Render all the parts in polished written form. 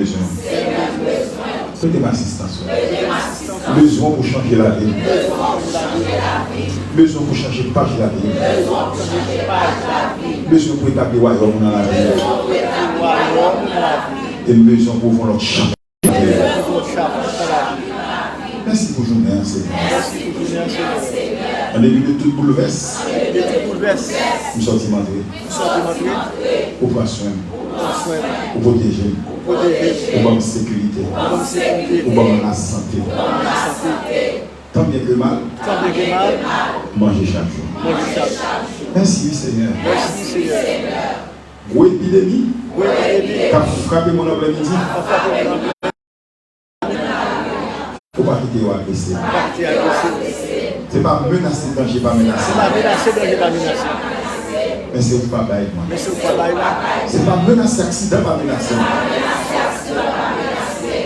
besoin. Faites ma assistance. Besoin pour changer la vie. Besoin pour changer page de la vie. Besoin pour établir le royaume dans la vie. Et besoin pour voir notre champ. Merci pour journée, Seigneur. En début de tout bouleverse, nous sommes mentés. Pour prendre soin, pour protéger, pour avoir sécurité, pour avoir la santé. Tant bien que mal, manger chaque jour. Merci, Seigneur. Ou épidémie, qui a frappé mon après-midi. Il ne faut pas quitter ou agresser. Ce n'est pas menacé quand je n'ai pas menacé. Mais c'est pas bail. Ce n'est pas menacé, accident, pas menacé.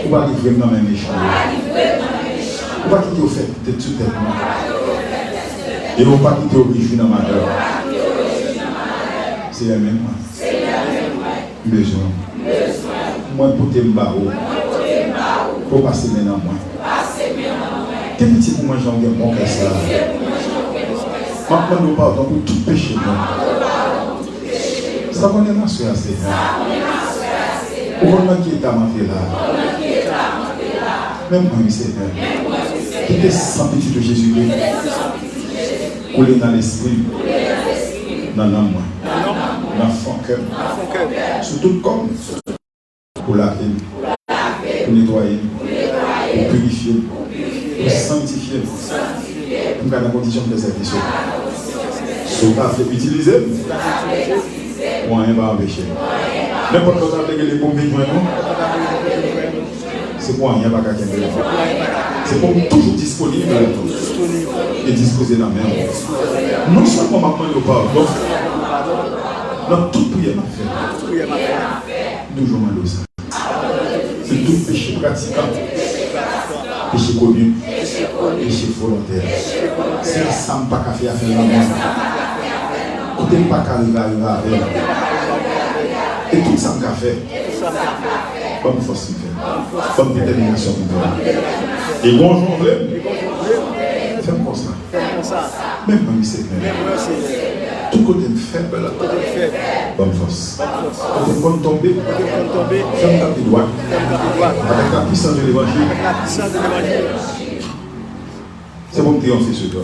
Il ne faut pas livrer dans mes méchants. Il ne faut pas quitter au fait de tout être. Et il ne faut pas quitter au réjoui dans ma cœur. C'est la même moi. Besoin. Moi, pour te m'barrer. Pour passer maintenant moi. Quel petit pour moi j'en ai mon cœur ça. Maintenant nous pardon pour tout péché. Ça va nous masser assez. Pour moi qui est à ma vie là. Même moi Seigneur. Qui est sans petit de Jésus-Christ. Couler dans l'esprit. Dans l'âme moi. Dans le fond cœur. Sur tout le corps. Pour laver. Pour nettoyer. Pour purifier. Pour sanctifier, pour garder la condition de service. Ce qu'on a fait utiliser, pour rien va empêcher. N'importe quoi que les bombes c'est pour rien va gagner. C'est pour toujours disponible et disposer de la main. Non seulement maintenant nous parlons, notre toute prière m'a fait. Toujours mal ça. C'est tout péché pratiquant. Péché connu, péché volontaire. C'est ça ne pas faire la main. Côté pas qu'arriver avec. Et tout ça m'a fait. Comme force faire. Comme détermination faire. Et bonjour, fais comme ça. Même quand il s'est fait. Tout côté faible, bonne force. Côté bonne tombée, fais un tapis droit. Avec la puissance de l'évangile. C'est bon triompher sur toi.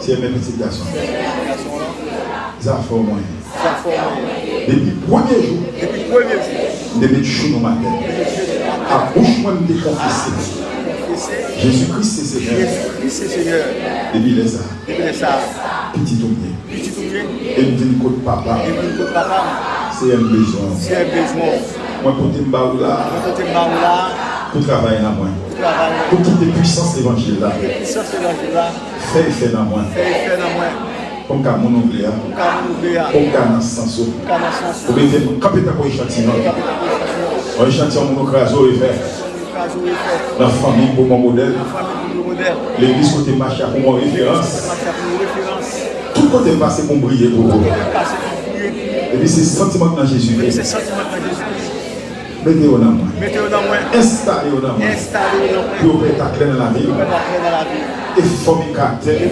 C'est mes petits garçons. Ça fait au moins. Depuis le premier jour, depuis chaud dans ma tête, à bouche moi de confesser. Jésus-Christ c'est Seigneur. Depuis les ça. Petit tournier. Et me dit côté papa. C'est un besoin. Moi pour te là. Pour travailler dans moi. Pour quitter puissance évangile là. Fais effet dans moi. Comme qu'à mon anglais, comme qu'à un sens. Pour me faire capter pour échantillon. Un échantillon mon craso et faire. La famille pour mon modèle. L'église côté marché pour mon référence. Tout côté passé pour briller pour vous. Et puis c'est sentiment dans Jésus. Mettez-vous dans moi. Installez-vous dans moi. Pour vous mettre clair dans la vie. Et former caractère. Puis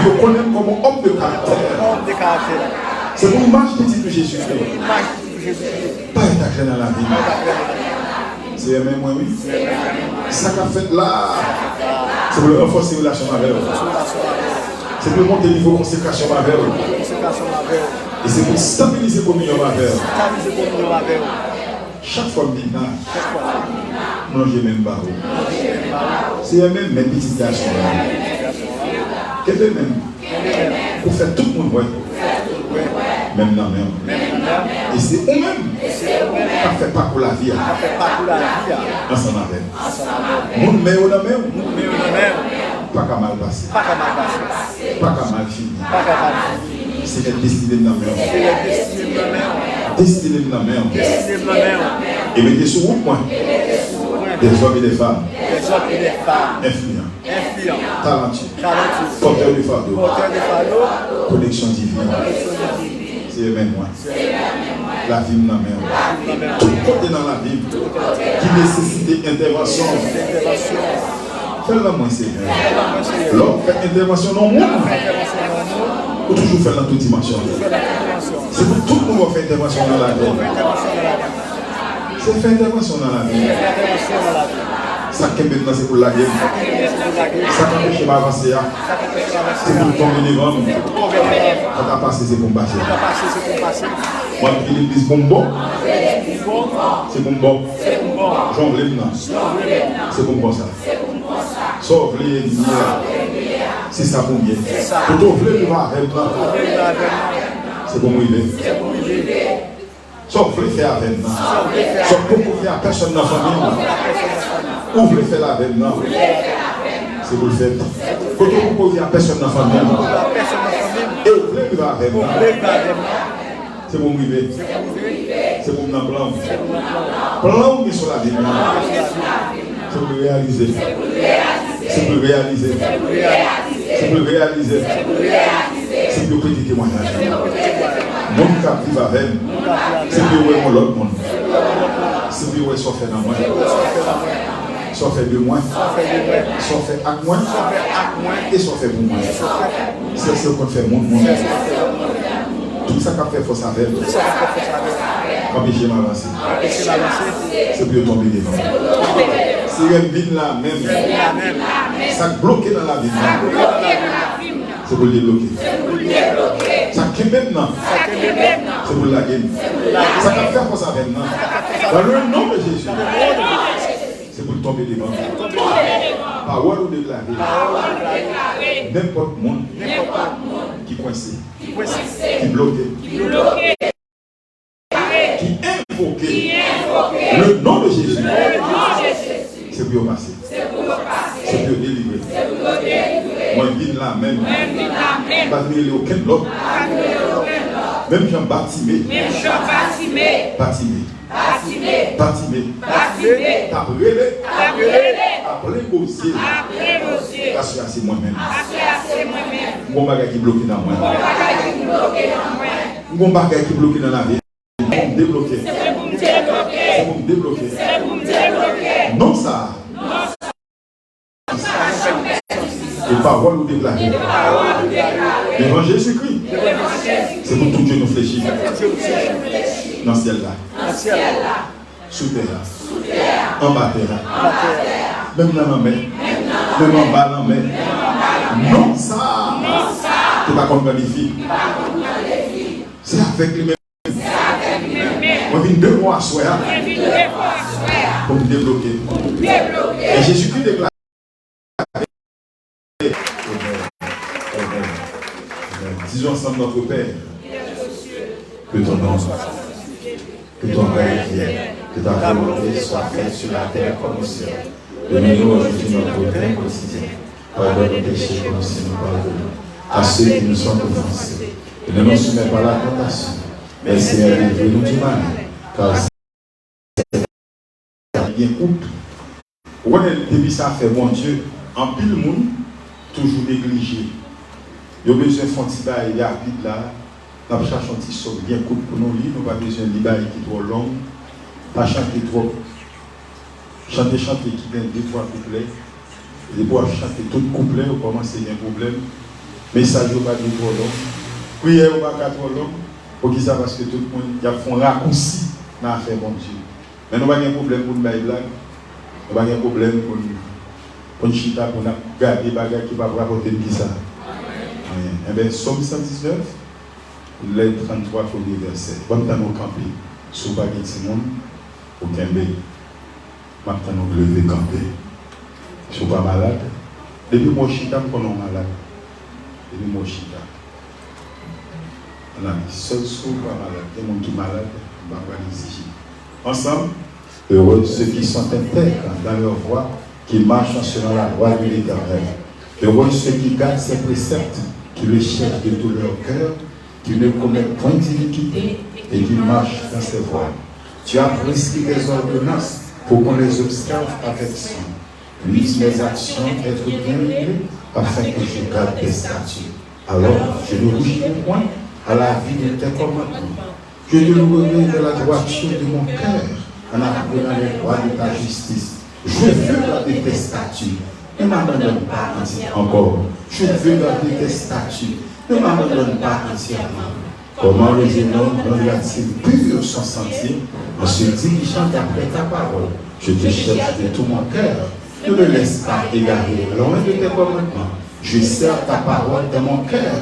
vous connaissez comme homme de caractère. C'est pour l'image petite de Jésus. Pas être clair dans la vie. C'est même moi, oui. Ça qu'a fait là, c'est pour renforcer la relation avec vous. C'est pour monter le niveau de consécration avec vous. Et c'est pour stabiliser la communion avec vous. Chaque fois que je dis non, je n'ai même pas. C'est même mes petites garçons. Quel est même pour faire tout le monde, ouais. Même dans même. Et c'est eux-mêmes qui ne fait pas pour la vie. Ensemble avec. Mon meilleur dans même. Pas qu'à mal passer. Pas qu'à mal finir. C'est la destinée de la mer. Destinée de la mer. Et mettez sur vous point. Des hommes et des femmes. Influents. Talentueux. Porteurs de fardeau. Connexion divine. C'est même moi. la vie dans la mer. Tout côté dans la vie qui nécessite intervention. Fais-le moi, Seigneur. L'homme fait intervention dans le monde. Ou toujours faire dans toute dimension. C'est pour tout le monde faire intervention dans la vie. C'est faire intervention dans la vie. Ça qui est maintenant, c'est pour la guerre. Ça qui empêche d'avancer, c'est pour tomber devant nous. Quand tu as passé, c'est pour me passer. Moi, je dis l'église bonbon. C'est bonbon. Jongle maintenant. C'est bonbon ça. Sauve les lumières. C'est ça pour bien. Pour t'ouvrir le voir avec moi. C'est pour moi. Sauf que faire avec nous. Sauf pour faire personne dans la famille. Ouvrez faire la veille, non. C'est pour le faire. Quand on peut dire personne dans la famille. Et ouvrez faire la veille. C'est pour m'arriver. C'est pour m'en plan. Plan qui sur la vie. C'est pour le réaliser. C'est pour le réaliser. C'est pour le réaliser. C'est pour le petit témoignage. Mon cap qui va avec. C'est pour l'autre monde. C'est pour soit fait dans moi. Soit fait de moi, soit fait avec moi, et soit fait pour moi. C'est ce qu'on fait monde. Tout ça qu'on fait, il faut savoir. Quand je m'avance, c'est pour tomber devant. Si elle vient là même, ça bloqué dans la vie, c'est pour le débloquer. Ça qui maintenant, c'est pour la gueule. Ça qu'on fait, il faut savoir maintenant. Dans le nom de Jésus. C'est pour tomber devant. Parole ou déclarer. N'importe monde qui coincé, qui bloqué, qui invoqué le nom de Jésus. C'est pour passer. C'est pour délivrer. Moi, je viens là même. Pas de aucun autre. Même Jean Baptimé. Après gosier. Parce que c'est moi-même. Mon bagage qui bloqué dans moi. Mon bagage qui bloqué dans la vie. C'est pour me débloquer. Non ça. Et parole ou déclarer. Devant Jésus-Christ. C'est pour tout Dieu nous fléchir. Dans le ciel là. Sous terre. En bas terre. Même dans la mer. Même en bas dans la mer. Non ça. Tu vas comme planifier. C'est avec lui-même. On vient 2 mois à soi. Pour me débloquer. Et Jésus-Christ déclare. Disons ensemble notre Père. Que ton nom soit sanctifié. Que ton règne vienne. Que ta volonté soit faite sur la terre comme au ciel. Donne-nous aujourd'hui notre pain quotidien. Pardonne nos péchés comme si nous pardonnons à ceux qui nous sont offensés. Et ne nous soumets pas à la tentation. Mais Seigneur, délivre-nous du mal. Car c'est bien outre. Depuis ça fait mon Dieu, en pile monde, toujours négligé. Il y a besoin de faire un petit bail rapide là. Nous cherchons un petit saut bien court pour nous lire. Nous n'avons pas besoin de bail qui est trop long. Pas chanter trop. Chanter qui gagne 2-3 couplets. Et pour chanter tout couplet, on commence à avoir un problème. Message n'est pas trop long. Prière n'est pas trop long. Pour qui ça parce que tout le monde a fait un raccourci dans l'affaire bon Dieu. Mais nous n'avons pas de problème pour nous bailler blague. Nous n'avons pas de problème pour nous chita, pour nous garder des bagages qui ne vont pas rapporter de ça. Eh bien, Somme 119, les 33 premiers versets. Comme nous avons campé, si vous n'avez pas de monde, au Kembe, maintenant nous lever camper. Si vous n'êtes pas malade, depuis mon chita, nous sommes malades. Depuis mon chita. On a dit, seul si vous n'êtes pas malade, il y a des gens qui sont malades, on va pas les exiger. Ensemble, heureux ceux qui sont intègres dans leur voie, qui marchent selon la loi de l'Éternel. Heureux ceux qui gardent ses préceptes, qui le cherchent de tout leur cœur, qui ne commettent point d'iniquité et qui marchent dans ses voies. Tu as prescrit des ordonnances pour qu'on les observe avec soin. Puisse mes actions être bien réglées afin que je garde tes statuts. Alors, je ne bougerai point à la vie de tes commandements. Je te louerai de la droiture de mon cœur en apprenant les droits de ta justice. Je veux garder tes statuts. Ne m'abandonne pas encore. Je veux garder tes statuts. Ne m'abandonne pas entièrement. Comment le jeune homme rendra-t-il pur son sentier en se dirigeant d'après ta parole? Je te cherche de tout mon cœur. Ne me laisse pas égarer loin de tes commandements. Je serre ta parole dans mon cœur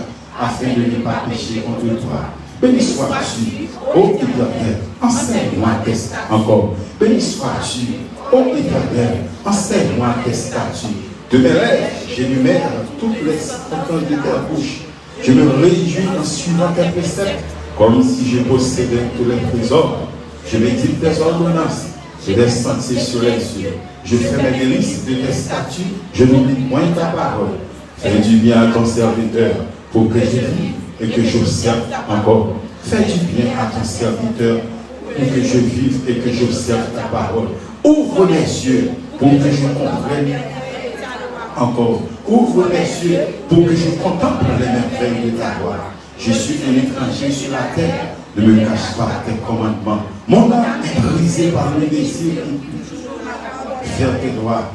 afin de ne pas pécher contre toi. Béni sois-tu, ô Éternel, enseigne-moi tes statuts. Encore. Béni sois-tu, ô Éternel, enseigne-moi tes statuts. De mes lèvres, j'énumère toutes les sentences de ta bouche. Je me réjouis en suivant tes préceptes, comme si je possédais tous les trésors. Je médite tes ordonnances, je les sentiers sur les yeux. Je fais mes délices de tes statuts, je n'oublie point ta parole. Fais du bien à ton serviteur pour que je vive et que j'observe encore. Fais du bien à ton serviteur pour que je vive et que j'observe ta parole. Ouvre les yeux pour que je comprenne encore. Ouvre les yeux pour que je contemple les merveilles de ta gloire. Je suis un étranger sur la terre. Ne me cache pas tes commandements. Mon âme est brisée par le désir de faire tes droits.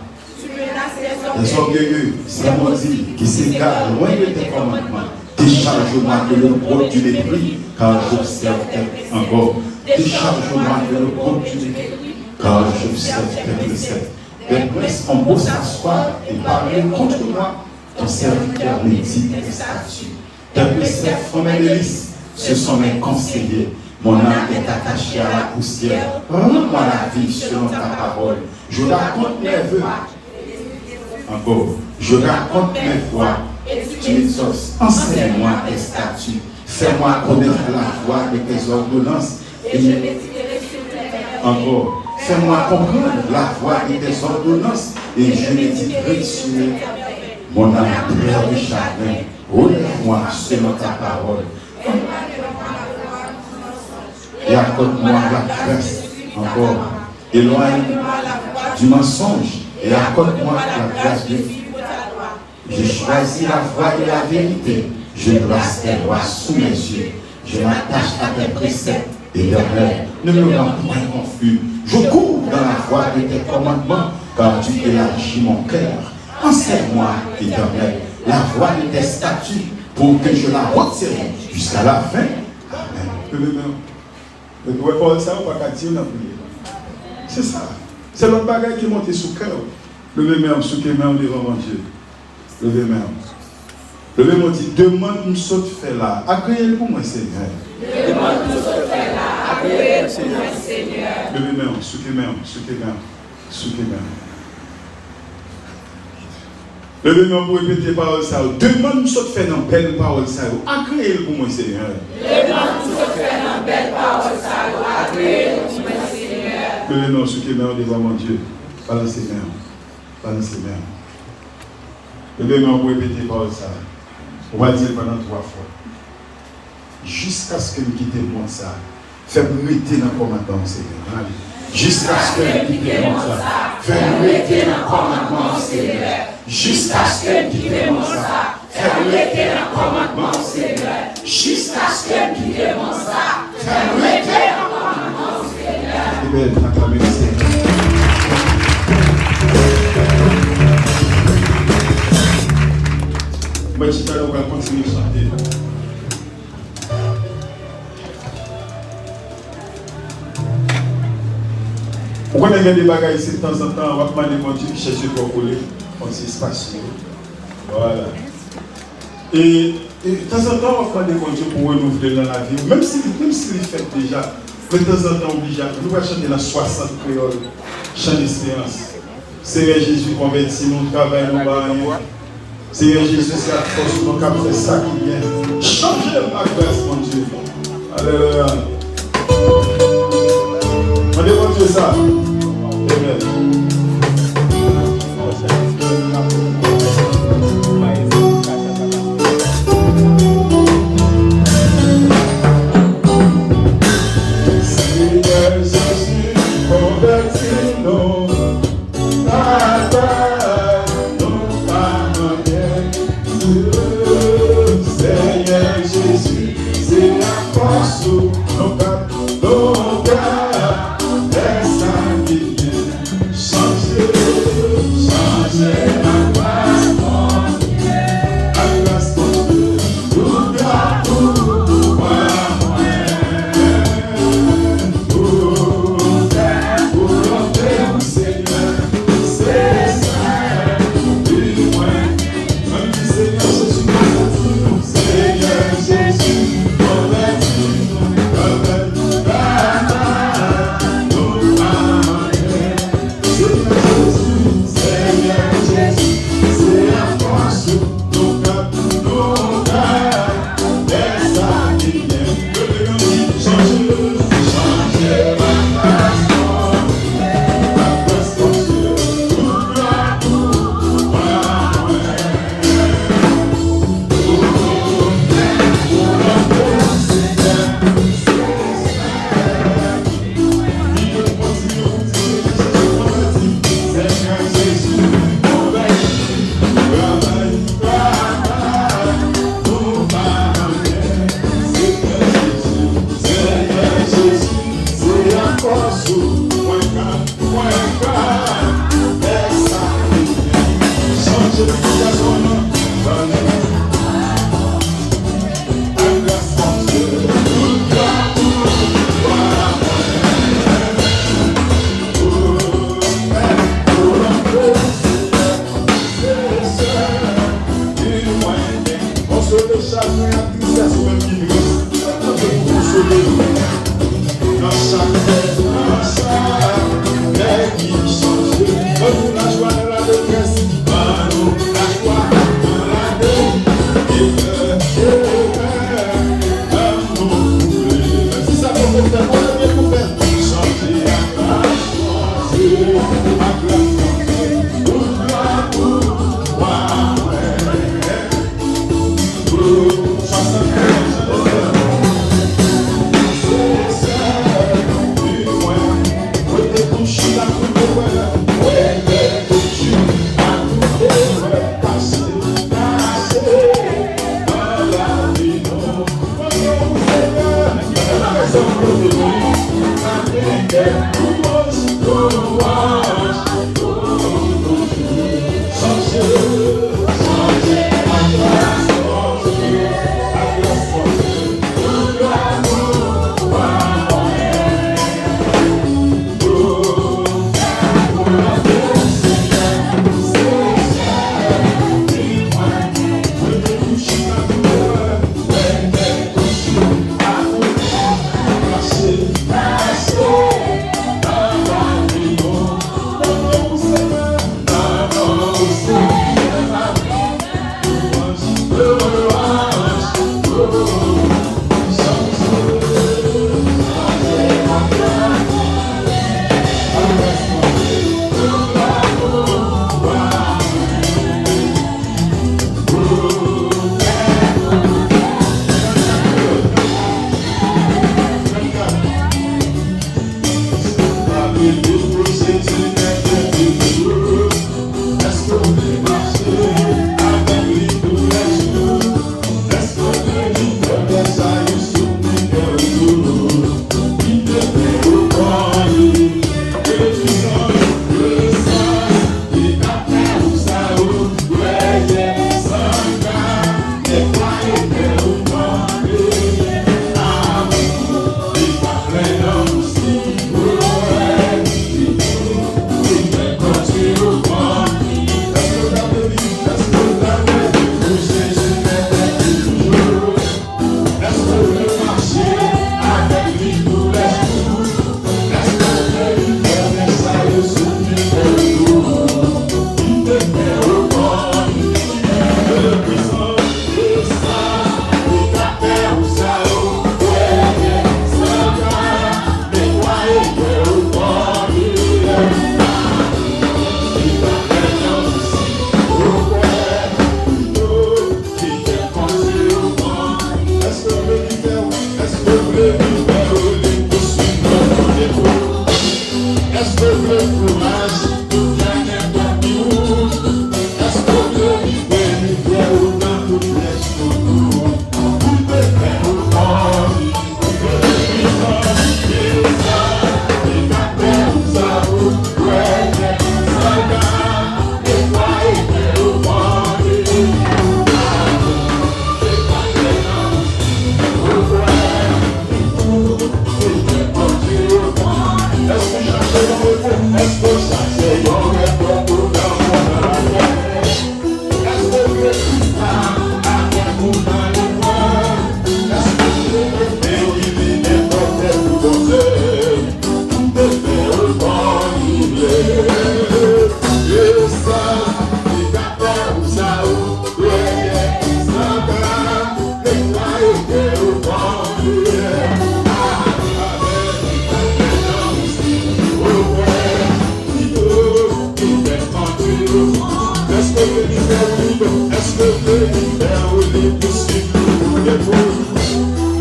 Les orgueilleux, c'est maudit qui s'égarent loin de tes commandements. Décharge-moi de l'opprobre du mépris, car j'observe tes encore. Décharge-moi de l'opprobre du mépris, car j'observe tes préceptes. Les princes ont beau s'asseoir et parler contre moi, ton serviteur médite tes statuts. Tes préceptes font mes délices, ce sont mes conseillers. Mon âme est attachée à la poussière. Rends-moi la vie selon ta parole. Je raconte mes vœux. Encore. Je raconte mes voies. Tu m'exauces. Enseigne-moi tes statuts. Fais-moi connaître la voie de tes ordonnances. Et je méditerai sur tes merveilles. Encore. Fais-moi comprendre la voie de tes ordonnances. Et je méditerai sur tes merveilles. Mon âme pleure de chagrin. Relève-moi selon ta parole. Et accorde-moi la grâce. Encore. Éloigne du mensonge et accorde-moi la grâce de vivre ta loi. Je choisis la voie de la vérité. Je place tes lois sous mes yeux. Je m'attache à tes préceptes. Éternel, ne me rends point confus. Je cours dans la voie de tes commandements, car tu élargis mon cœur. Enseigne-moi, Éternel, la voie de tes statuts, pour que je la retienne jusqu'à la fin. Amen. Le Paul, ça, on va pas dire, on a prié. C'est ça. C'est l'autre bagage qui est monté sous le cœur. Levez-moi sous les mains devant mon Dieu. Levez-moi. Levez-moi dit, demande-nous ce que tu fais là. Agréez-le pour moi, Seigneur. Demande-nous ce que tu fais là. Agréez-le pour moi, Seigneur. Levez-moi sous les mains, sous les mains, sous les mains. Levez-moi pour répéter parole ça. Demande-nous ce que tu fais dans belle parole ça. Agréez-le pour moi, Seigneur. Demande-nous ce que tu fais dans belle parole ça. Agréez-le pour moi, Seigneur. Levez-moi sous les mains devant mon Dieu. Balancez les mains. Balancez les mains. Levez-moi pour répéter parole ça. On va dire pendant 3 fois. Jusqu'à ce que nous quittions le monde ça. Fais-moi rester dans le commandement, Seigneur. Jusqu'à ce que nous quittions le monde ça. Fais-moi rester dans le commandement, Seigneur. Jusqu'à ce que nous quittions le monde ça. Fais-moi rester dans le commandement, Seigneur. Jusqu'à ce que nous quittions le monde ça. Fais-moi rester dans le commandement, Seigneur. C'est belle, acclamez le Seigneur. Moi, je vais continuer à chanter. Vous connaissez des bagages ici de temps en temps, on va demander mon Dieu qui cherche pour coller. On s'espace. Voilà. Et de temps en temps, on va demander mon Dieu pour renouveler dans la vie. Même s'il fait déjà, de temps en temps, obligé. Nous allons chanter dans 60 créoles. Chant d'espérance. Seigneur Jésus, convertis mon travail, nous va. Seigneur Jésus, c'est la force pour nous faire ça qui vient. Changez ma grâce, mon Dieu. Alléluia. On demande Dieu ça. Amen. Seigneur Jésus, convertis-nous. Seigneur Jésus, c'est la force, nos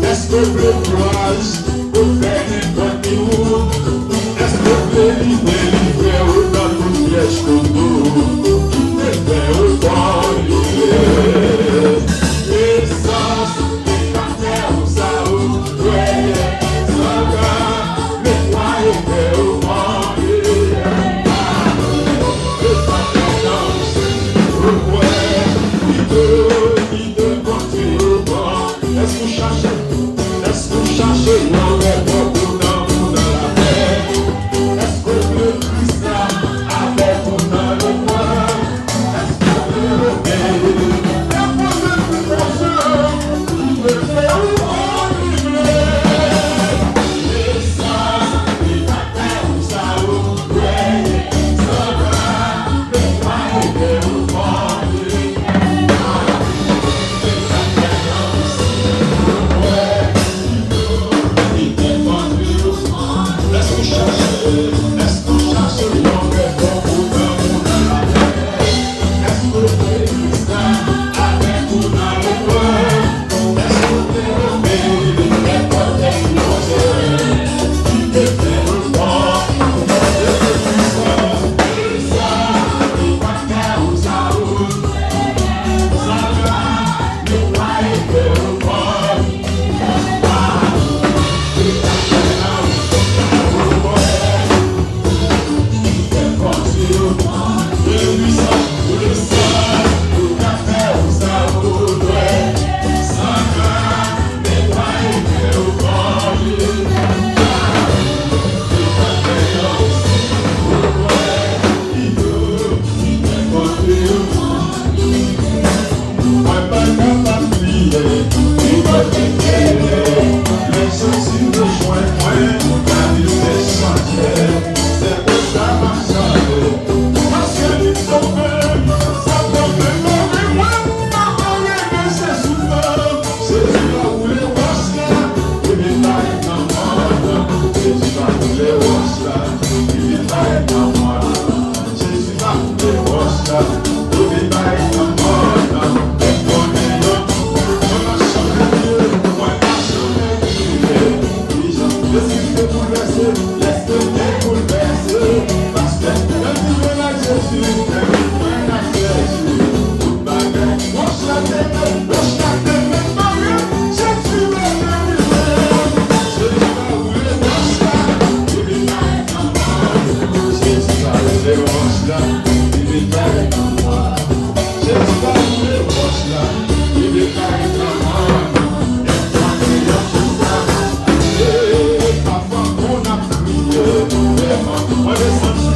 Est-ce que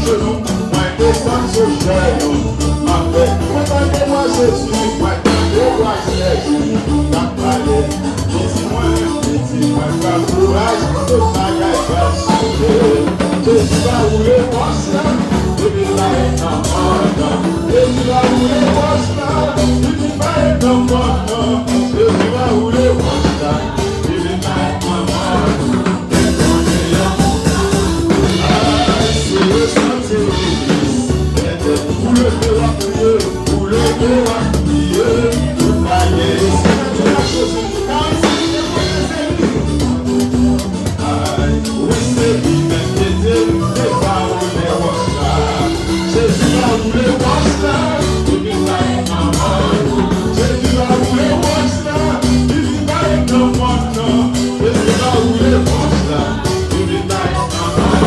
genou, moi descends sur genou. Avec moi Jésus, moi moi Jésus, t'as parlé. Dis-moi, pas courage, de bagaille va sauver. Jésus va rouler pour ça, depuis là et dans mon Jésus va rouler pour ça, depuis là et dans mon Jésus va rouler pour ça, depuis là et dans mon c'est le Saint-Église, pour le devoir prier, pour le devoir prier, pour payer, c'est la chose de Jésus va rouler pour ça, depuis là et dans mon Jésus va rouler pour ça, depuis là et dans mon Jésus va rouler pour ça, depuis là et dans mon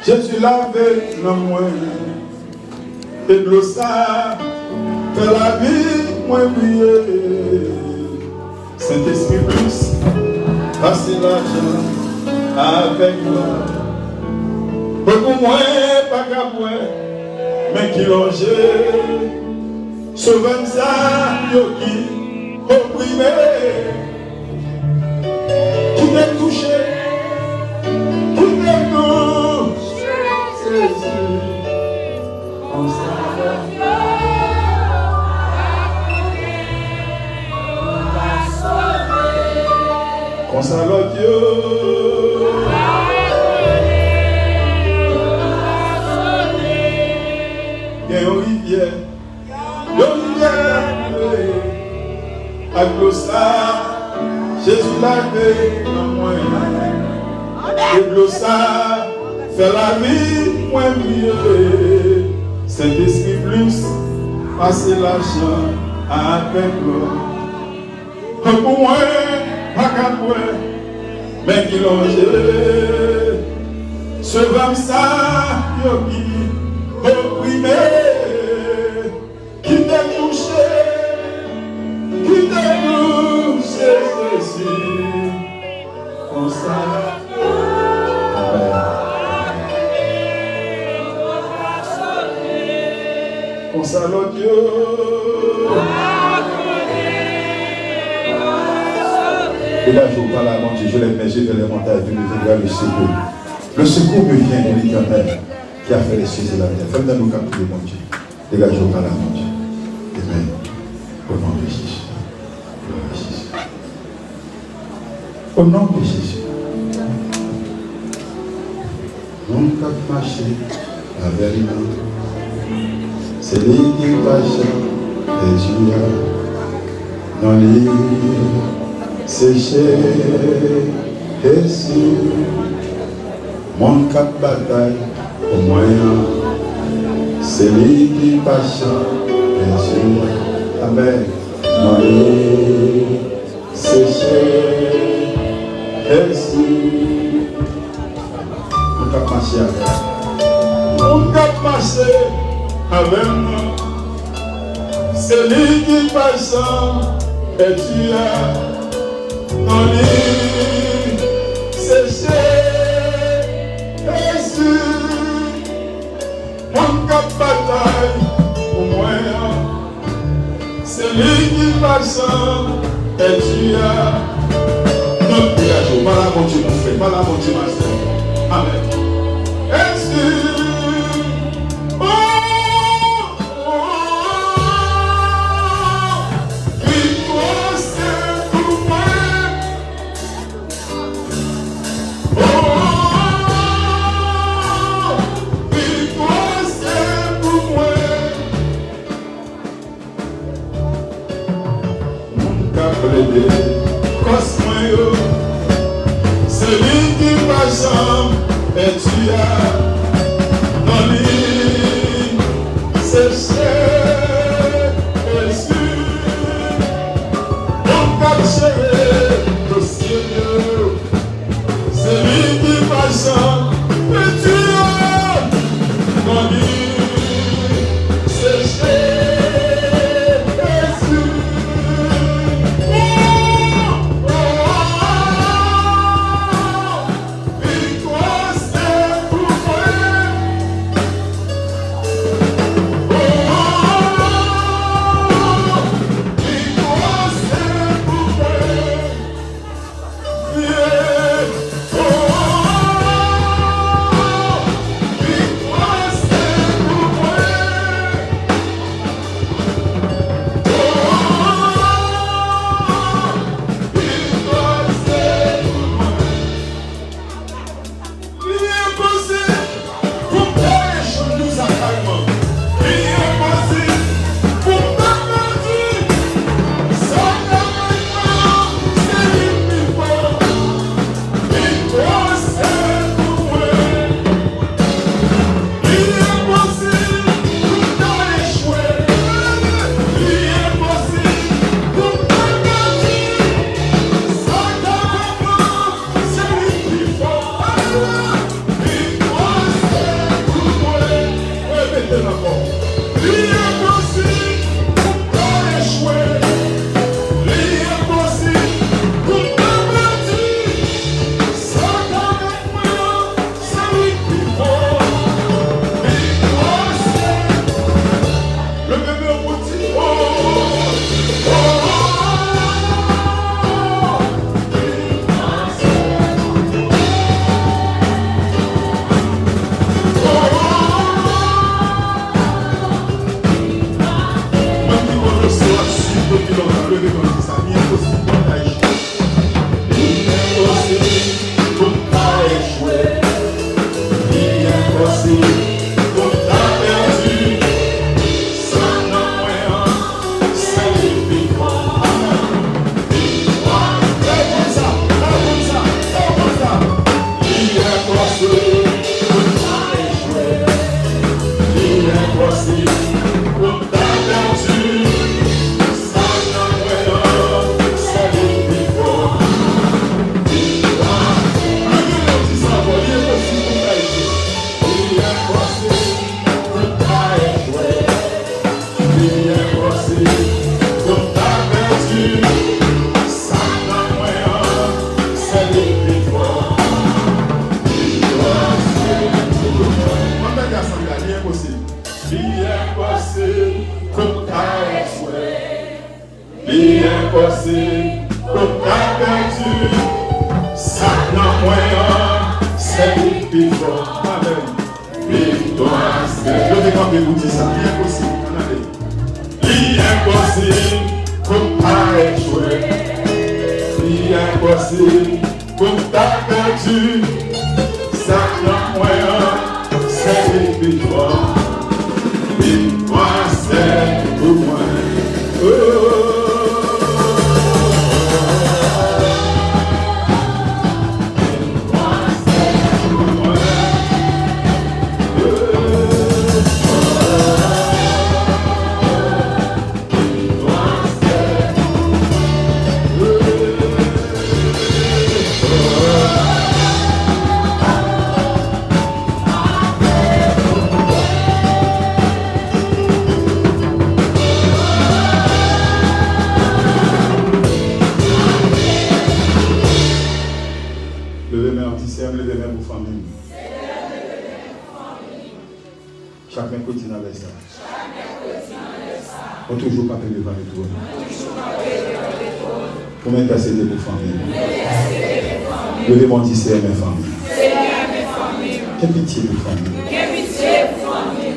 Jésus lavé dans moi et de ça fait la vie moins briller. Saint-Esprit plus passer l'argent avec moi. Beaucoup moins pas qu'à moi, mais qui longe sauvant ça qui opprimé qui t'est touché. Console Dieu. une rivière. Une rivière avec l'eau ça, Jésus l'a fait dans moi. Et l'eau ça fait la vie moins mieux. Saint-Esprit plus, passer l'argent avec l'eau. Pour moi, pas qu'à moi, mais qui l'ont géré. Ce comme ça, yogi, opprimé, qui t'a touché, Jésus, comme ça. Comme ça, l'autre Dieu. Et là, je vous parle à mon Dieu, je l'ai mangé vers les montagnes, de me le secours. Le secours me vient de l'Éternel qui a fait les cieux et la terre. Faites-nous nous capturer, mon Dieu. Dégagez au parler à mon Dieu. Amen. Au nom de Jésus. Au nom de Jésus. Mon cap marché avec nous. C'est lui qui passe des jours. Non, lui, c'est chez Jésus. Mon cap bataille au moyen, c'est lui qui passe les yeux. Amen. Mon c'est chez Jésus. Mon cap marché avec. Mon cap marché avec moi. C'est lui qui passe et tu as mon lit. C'est chez mon cap bataille au moyen, c'est lui qui passe et tu as notre dégage. Pas la mon Dieu mon frère, pas la mon Dieu ma soeur. Amen. C'est lui qui passe et tu as dans lui, c'est cher Jésus, mon cap chéri, le Seigneur, c'est lui qui passe et tu as dans lui, c'est cher. Comme t'as perdu, ça n'a moyen, c'est plus fort. Amen. Victoire, c'est. Je vais camper vous dire ça. L'impossible, comme pas échoué. L'impossible, comme t'as perdu, ça n'a moyen, c'est plus fort. Victoire, c'est pour moi. Chacun continue avec ça. On toujours pas devant le trône. Pour m'intercéder pour famille. Levez mon dit c'est mes familles. Quelle pitié pour famille.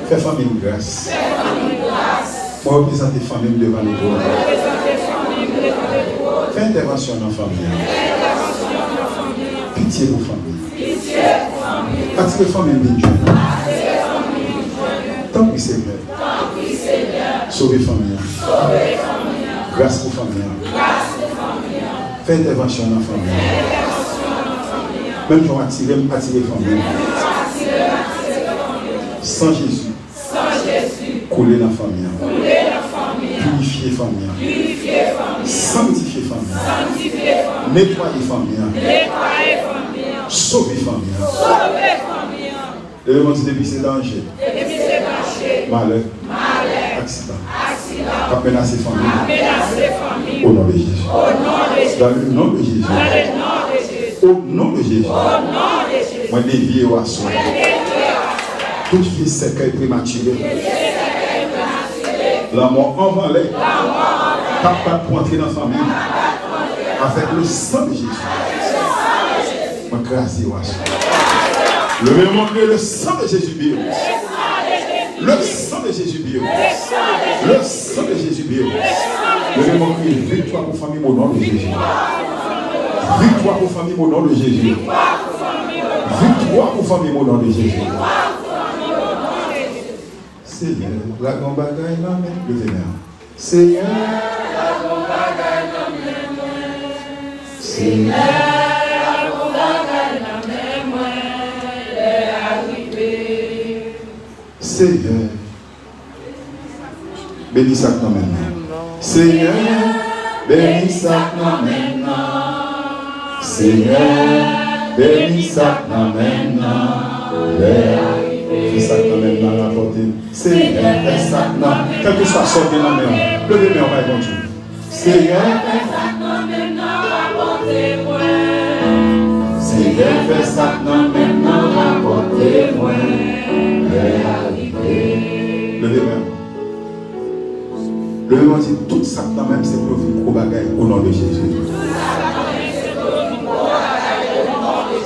Fais famille grâce. Moi représente les familles devant le trône. Fais intervention dans la famille. Pitié pour famille. Parce que famille est Dieu. Tant que Seigneur. Sauvez famille. Grâce pour famille. Fais intervention dans la famille. Même si on attire famille. Sans Jésus. Couler dans la famille. Purifier famille. Sanctifier famille. Nettoyer famille. Sauver famille. Et le monde depuis ces dangers. Malheur. Accident. Pas menacer famille. Au nom de Jésus. Dans le nom de Jésus. Au nom de Jésus. Moi dévié au assaut. Toute fille séquelle prématurée. La mort envalée. Capable pour entrer dans la famille. Avec le sang de Jésus. Moi grâce au assaut. Le même montrer le sang de Jésus bio. Le sang de Jésus bio. Le sang de Jésus bio. Le même montrer victoire pour famille au nom de Jésus. Victoire pour famille au nom de Jésus. Victoire pour famille au nom de Jésus. Seigneur, la grande bagaille dans mes mains. Le Seigneur. Seigneur, la grande bagaille dans mes mains. Seigneur. Seigneur, bénis ça maintenant. Seigneur, bénis ça maintenant. Seigneur, bénis ça maintenant. Fais ça maintenant la portée. Seigneur, fais ça maintenant. Quel que soit sorti dans la main, levez-moi, on va bon Dieu. Seigneur, fais ça maintenant la portée. Seigneur, fais ça maintenant la portée. Levez-moi. Levez-moi, dit tout ça dans même c'est pour vivre au bagaille au nom de Jésus.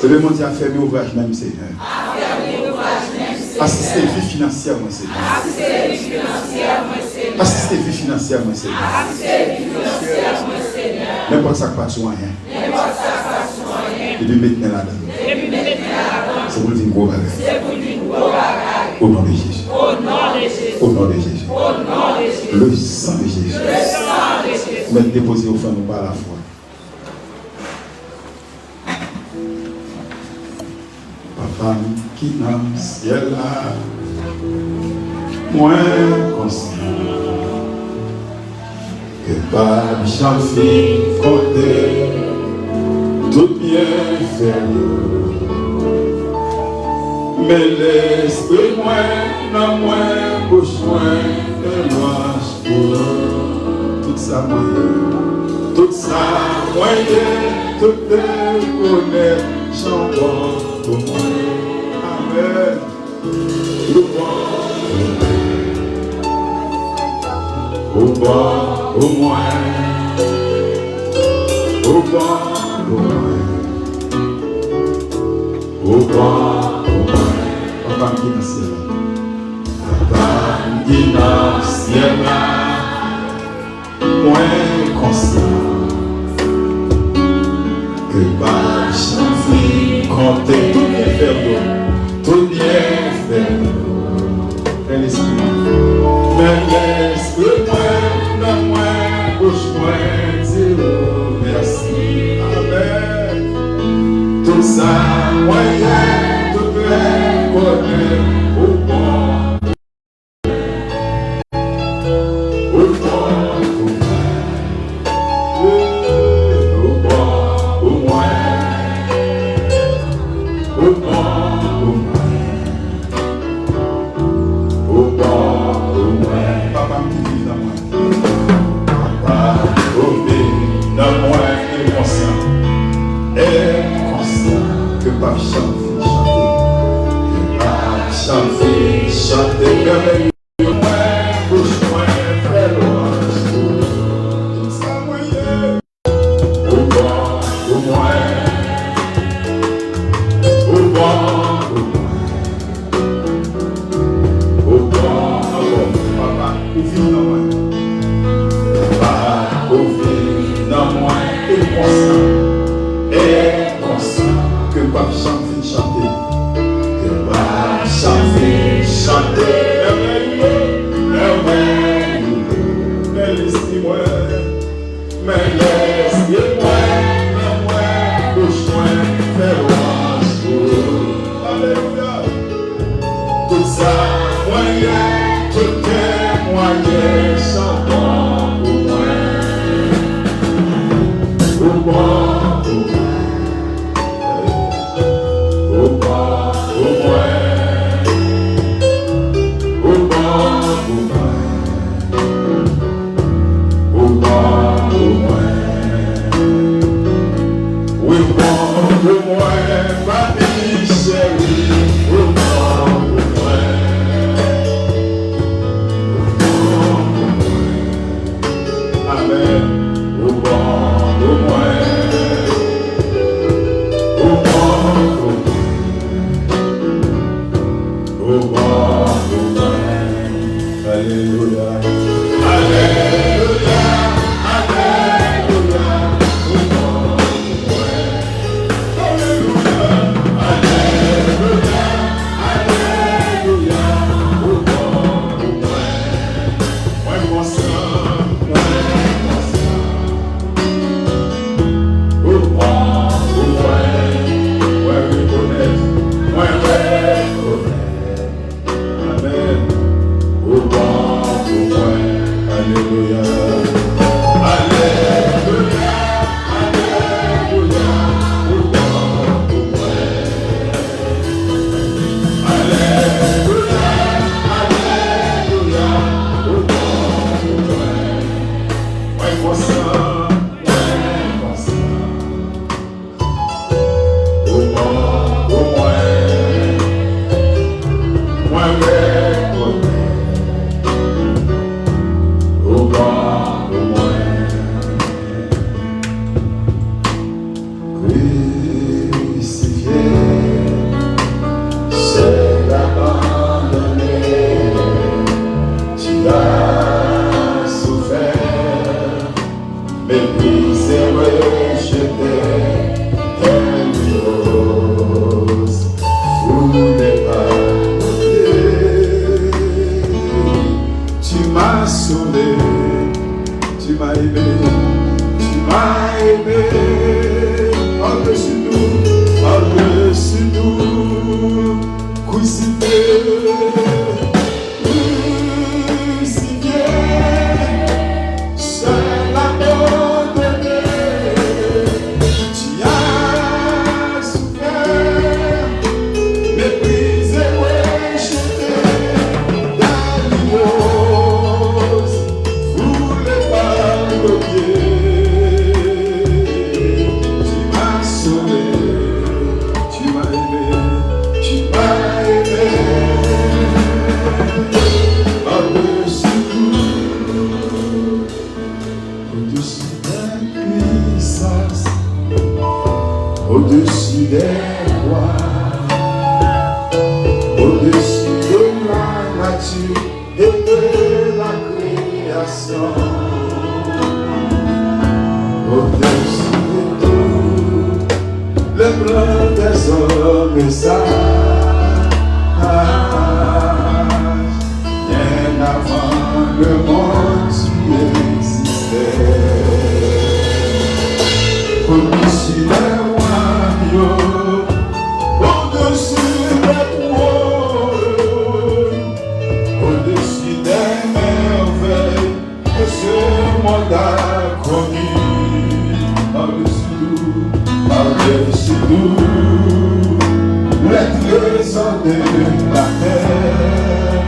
Levez-moi, dit affermir ouvrage même Seigneur. Assister vie financière moi Seigneur. Assister vie financière moi Seigneur. N'importe ça pas sur rien. Et puis maintenant là-dedans. C'est pour vivre au bagaille. Au nom de Jésus. Au nom de Jésus. Le sang de Jésus. Vous m'êtes déposé au fond nous par la foi. Papa qui dans le ciel là, moins conscient que par j'enfie côté tout bien fait. Mais l'esprit moins, non moins, bouche moins, de marche pour tout ça moyen, tout ça moyen, tout est honnête, chambon pour moi. Amen. Au bas, au moins, au Papa qui dans ciel. Papa qui dans ciel. Moins conscient que par chanter, compter tout bien faire, tout bien faire. Mais l'esprit, non moins, bouche moins, dire merci. Amen. Tout ça, moyen, tout plein, connaît au bon. au-dessus des rois, au-dessus de la nature et de la création, au-dessus de tout le plan des hommes et sages, bien avant le monde tu existais. Au-dessus des royaumes, au-dessus des trônes, au-dessus des merveilles que ce monde a connu, par-dessus tout, les trésors de la terre,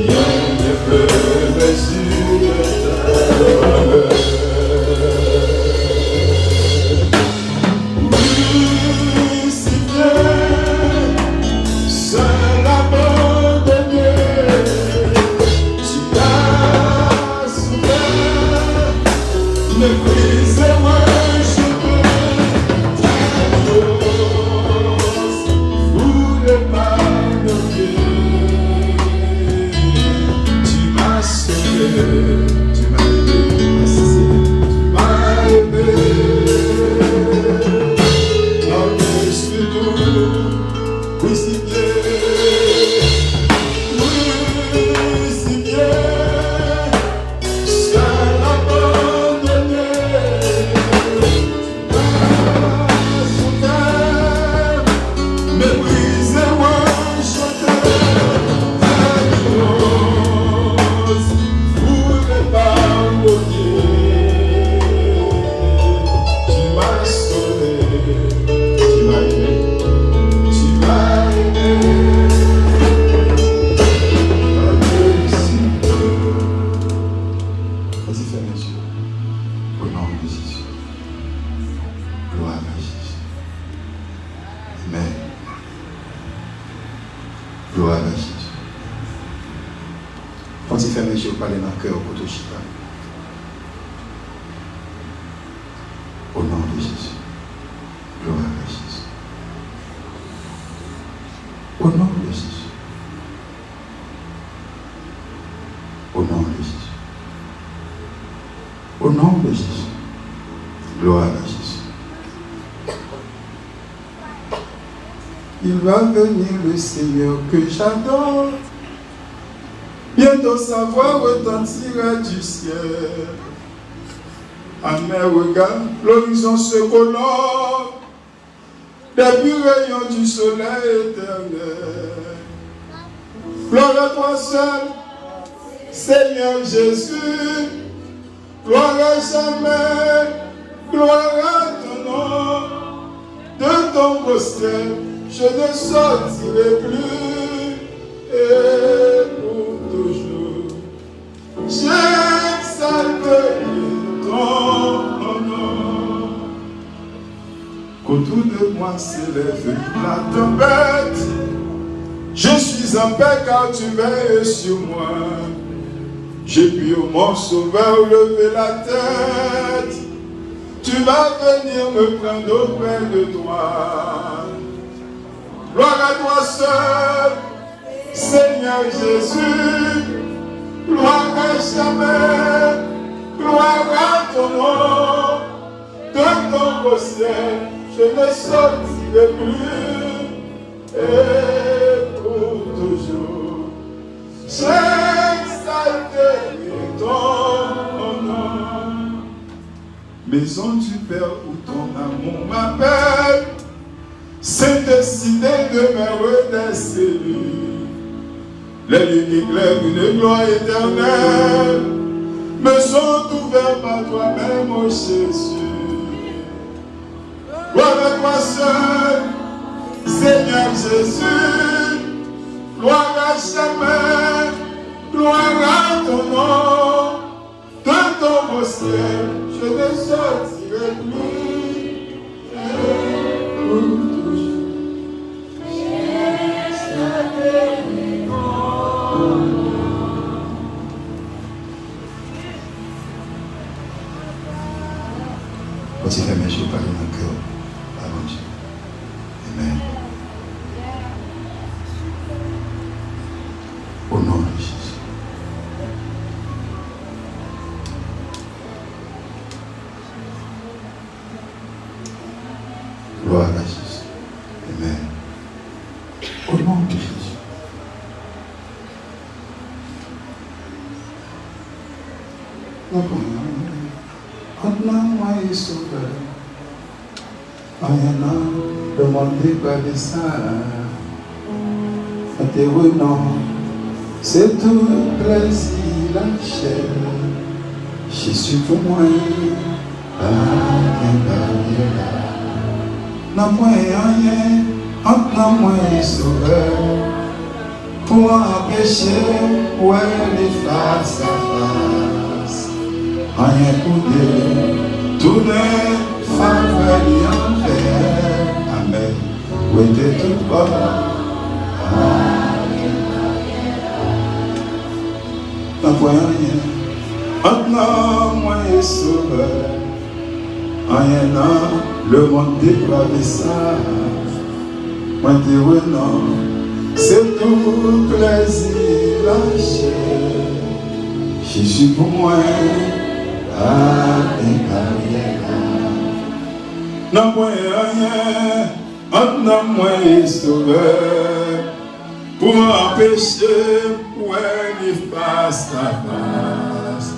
rien ne peut mesurer ta valeur. Il va venir le Seigneur que j'adore. Bientôt sa voix retentira du ciel. À mes regards, l'horizon se colore des purs rayons du soleil éternel. Gloire à toi seul, Seigneur Jésus. Gloire à jamais, gloire à ton nom. De ton beau ciel, je ne sortirai plus, et pour toujours, j'exalterai ton nom. Qu'autour de moi s'élève la tempête, je suis en paix car tu veilles sur moi. J'ai pu mon sauveur lever la tête, tu vas venir me prendre auprès de toi. Gloire à toi seul, Seigneur Jésus. Gloire à jamais, gloire à ton nom. De ton beau ciel, je ne sortirai plus, et pour toujours, j'exalterai ton nom. Maison du Père où ton amour m'appelle, cette cité demeure des cellules. Les lieux qui éclairent une gloire éternelle me sont ouverts par toi-même, ô Jésus. Gloire à toi seul, Seigneur Jésus. Gloire à jamais, gloire à ton nom. De ton beau ciel, je ne sortirai plus, et pour toujours. Quand tu fais mes yeux parler dans le cœur, avant Dieu. Amen. Au nom de Jésus. Gloire à Jésus. Amen. Au nom de Jésus. Moi est sauveur. Rien à demander pas de ça. Non, c'est tout plaisir la chair. Jésus pour moi. Non, moi rien. Maintenant moi est sauveur. Pour empêcher, ouais, les face à face. Rien pour Dieu, tout n'est faveur et envers. Amen. Où était tout bon? N'en voyant rien. Maintenant, moi est sauveur. Rien n'a le monde dépravé ça. Moi t'es non. C'est tout plaisir la chair. Jésus pour moi. Non, moi rien, non, moi sauveur, pour empêcher, ouais, les face à face.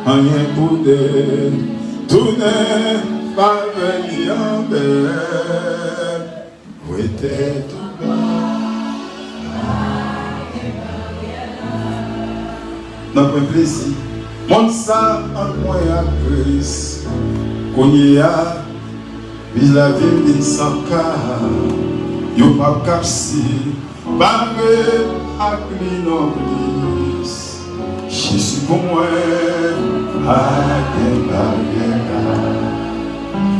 Rien pour des, tout n'est pas venu en belle. Où était tout bas? Non, moi plaisir. Monte ça en moi à Christ, qu'on y a, vis la vie de sans cas, yo pas capsi, barré à l'inoblis. Jésus pour moi,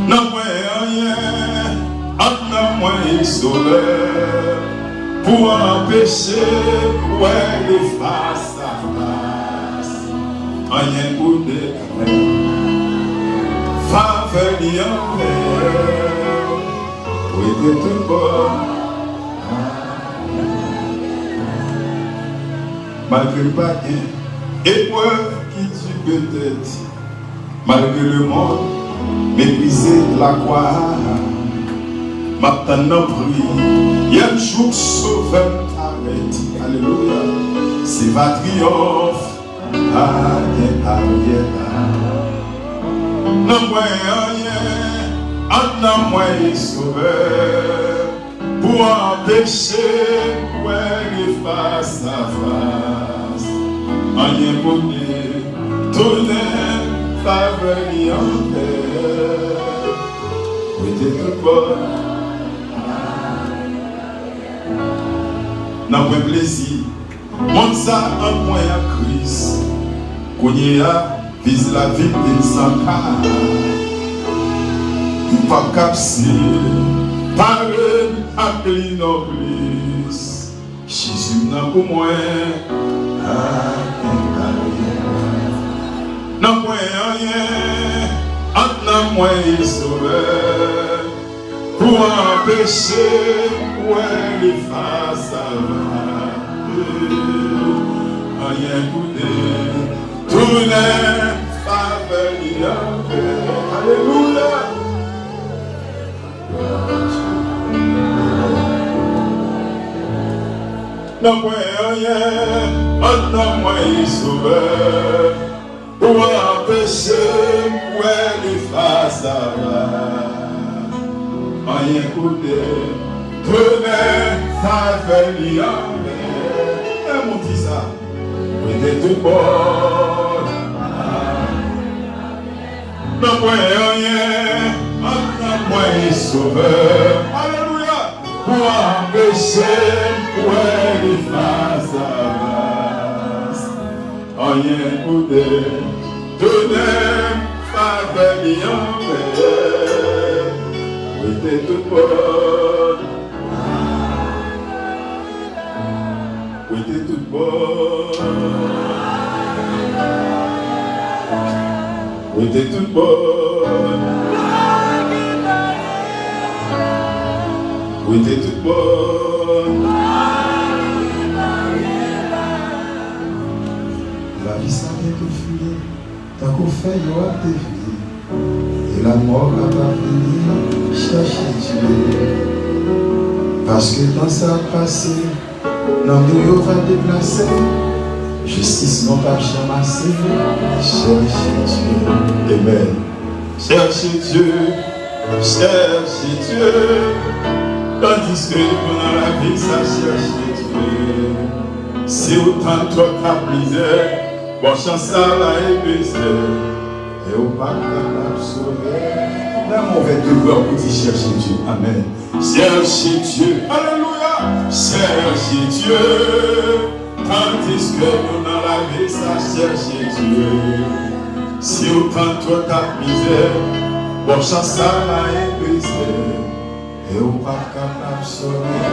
non, moi rien, en moi sauveur, pour empêcher, ouais, les face à face. Rien pour des faveur et envers. Où était tout bon? Malgré le paquet, épreuve qui tue peut-être. Malgré le monde, mépriser la croix. Maintenant prie, il y a un jour sauveur arrête. Alléluia, c'est ma triomphe. Non, moi rien, non, moi sauveur, pour empêcher, ouais, les face à face. Rien pour dire, tourner, faveur et envers. Où était tout bon? Non, moi plaisir, monte ça en moi à Christ. Qu'on y a, vise la vie de sans cas. Pas capsé, parle à l'inoblis. Jésus n'a pour moi. Non, moi rien, non, moi sauveur. Pour empêcher, ouais, les face à face. Rien goûter. Tout n'est pas venu en paix. Alléluia. Non, moi rien, non, moi sauveur, pour empêcher, ouais, les face à face. Rien côté, tout n'est pas venu en paix. Et mon petit ça, où était tout bon? Non, moi rien, non, moi sauveur. Alléluia. Pour empêcher, ouais, les face à face. Rien côté, tout n'est pas venu en paix. Où était tout bon? Où était tout bon? Où était tout bon? Oui, t'es toute bonne. La vie ça vient que fuir, tant qu'on fait yo a dévié. Et la mort n'a pas fini, chercher Dieu. Parce que dans sa passé, non nous va déplacer. Justice non pas chamasser, chercher Dieu. Amen. Cherchez Dieu, cherchez Dieu. Tandis que pendant la vie, ça cherche Dieu. Si autant toi t'as misère, bon chance ça va épuiser. Et au pas capable de sauver. Dans mauvais devoir pour dire chercher Dieu. Amen. Cherchez Dieu. Alléluia. Cherchez Dieu. Tandis que nous dans la vie, ça cherche Dieu. Si autant toi t'as misère, bon chance ça va épuiser. Et au pas capable de sauver.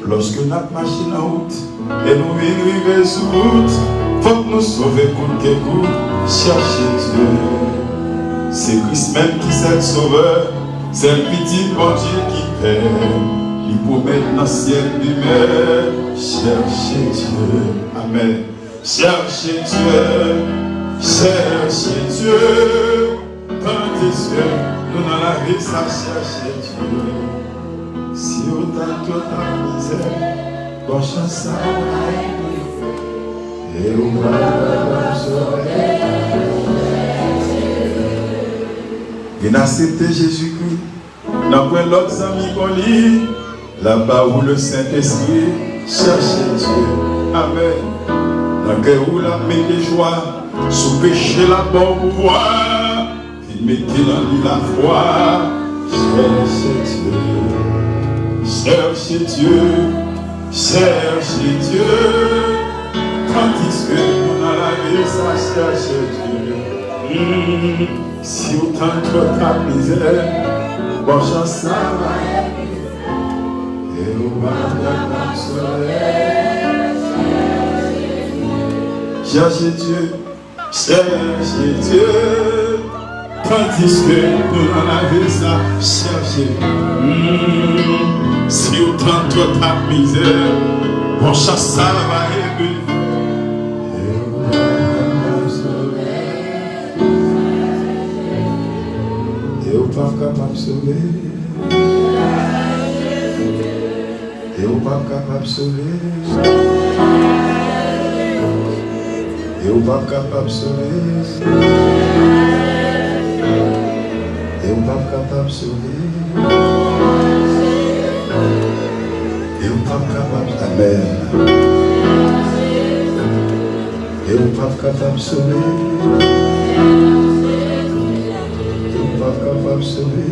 Lorsque notre machine en route et nous vivons sur route, faut que nous sauver pour que vous cherchez Dieu. C'est Christ même qui s'est le sauveur, c'est le petit bon Dieu qui paie. Il promet dans le ciel lumière, cherchez Dieu. Amen. Cherchez Dieu, cherchez Dieu. Tandis que nous dans la vie, ça cherche Dieu. Si autant que ta misère, bon chance ça va et au pas capable de sauver. Viens accepter Jésus-Christ, dans l'autre ami qu'on lit, là-bas où le Saint-Esprit cherche Dieu. Amen. Dans le cœur où la main de joie, sous péché la bonne pouvoir, il mettait dans lui la foi. Cherchez Dieu, cherchez Dieu, cherchez Dieu. Tandis que dans la vie, ça cherche Dieu. Si autant que ta misère, bon chance ça va. Et au bas de la soleil, cherchez Dieu, cherchez Dieu. Tandis que nous dans la vie, ça cherche. Si autant que ta misère, bon chance ça va aimer. Et au pas capable de sauver. Et au pas capable de sauver. Et au pas capable de sauver. Et au pas capable de sauver. Et au pas capable de Amen. Et au pas capable de sauver. Et au pas capable de sauver.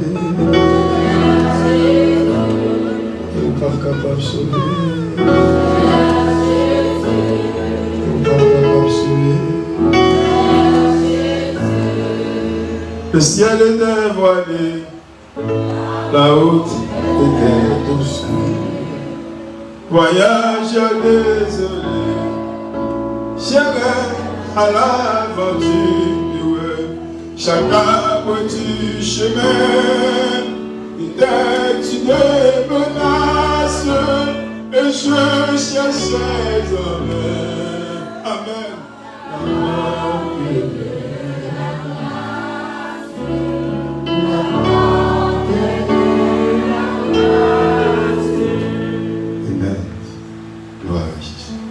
Et au pas capable de sauver. Et au pas capable de sauver. Le ciel était voilé, la route était obscure. Voyageur désolé, j'irai à l'aventure. Chacun petit chemin, était une menace, et je cherchais Amen. Amen.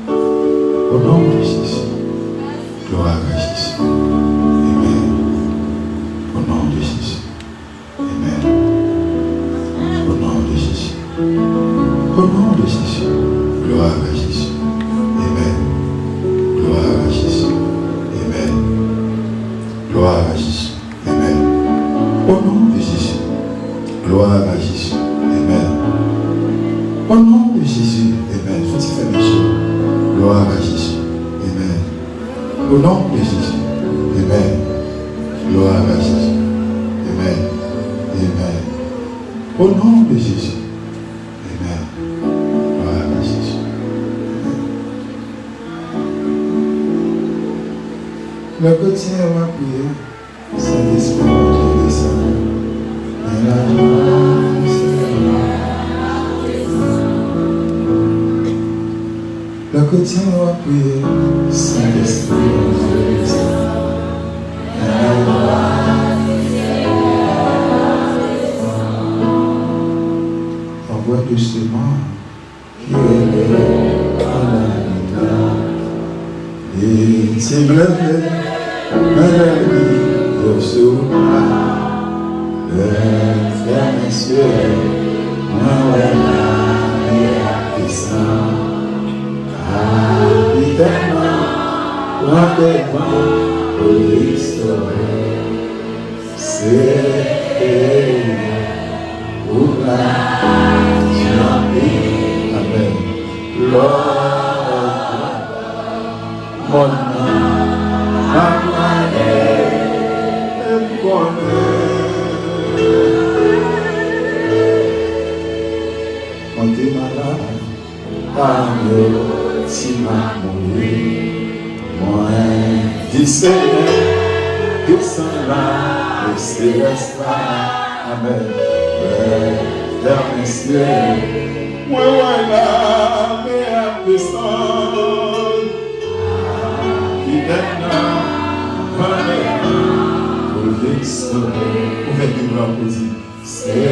Au nom de Jésus. Gloire à Jésus. Amen. Au nom de Jésus. Amen. Au nom de Jésus. Au nom de Jésus. Gloire à Jésus. Amen. Gloire à Jésus. Amen. Gloire à Jésus. Amen. Au nom de Jésus. Gloire à Jésus. Amen. Au nom de Jésus. Amen. Faut-il faire mes choses? Gloire à Jésus. Amen. Au nom de Jésus. Amen. Gloire à Jésus. Amen. Amen. Au nom de Jésus. Amen. Gloire à Jésus. Amen. Le quotidien va prier, Saint-Esprit, Dieu descend. Et la joie du Seigneur. Le quotidien va prier, Saint-Esprit, Dieu descend. Et la joie du Seigneur. Envoie doucement qui est dans la lumière. Et c'est bleu, mélodie, sur le frère, monsieur, moi, la descend. Habituellement, moi, devant, au l'histoire, c'est pour la journée. Amen. Lord, mon nom, ma manière, me connaît. Quand tu es malade, parle, tu m'as mouru. Moi, dis Seigneur, que sans là, et céleste là. Amen. Père, messieurs, moi, voilà, mais à descendre. Ouverture de la poésie. C'est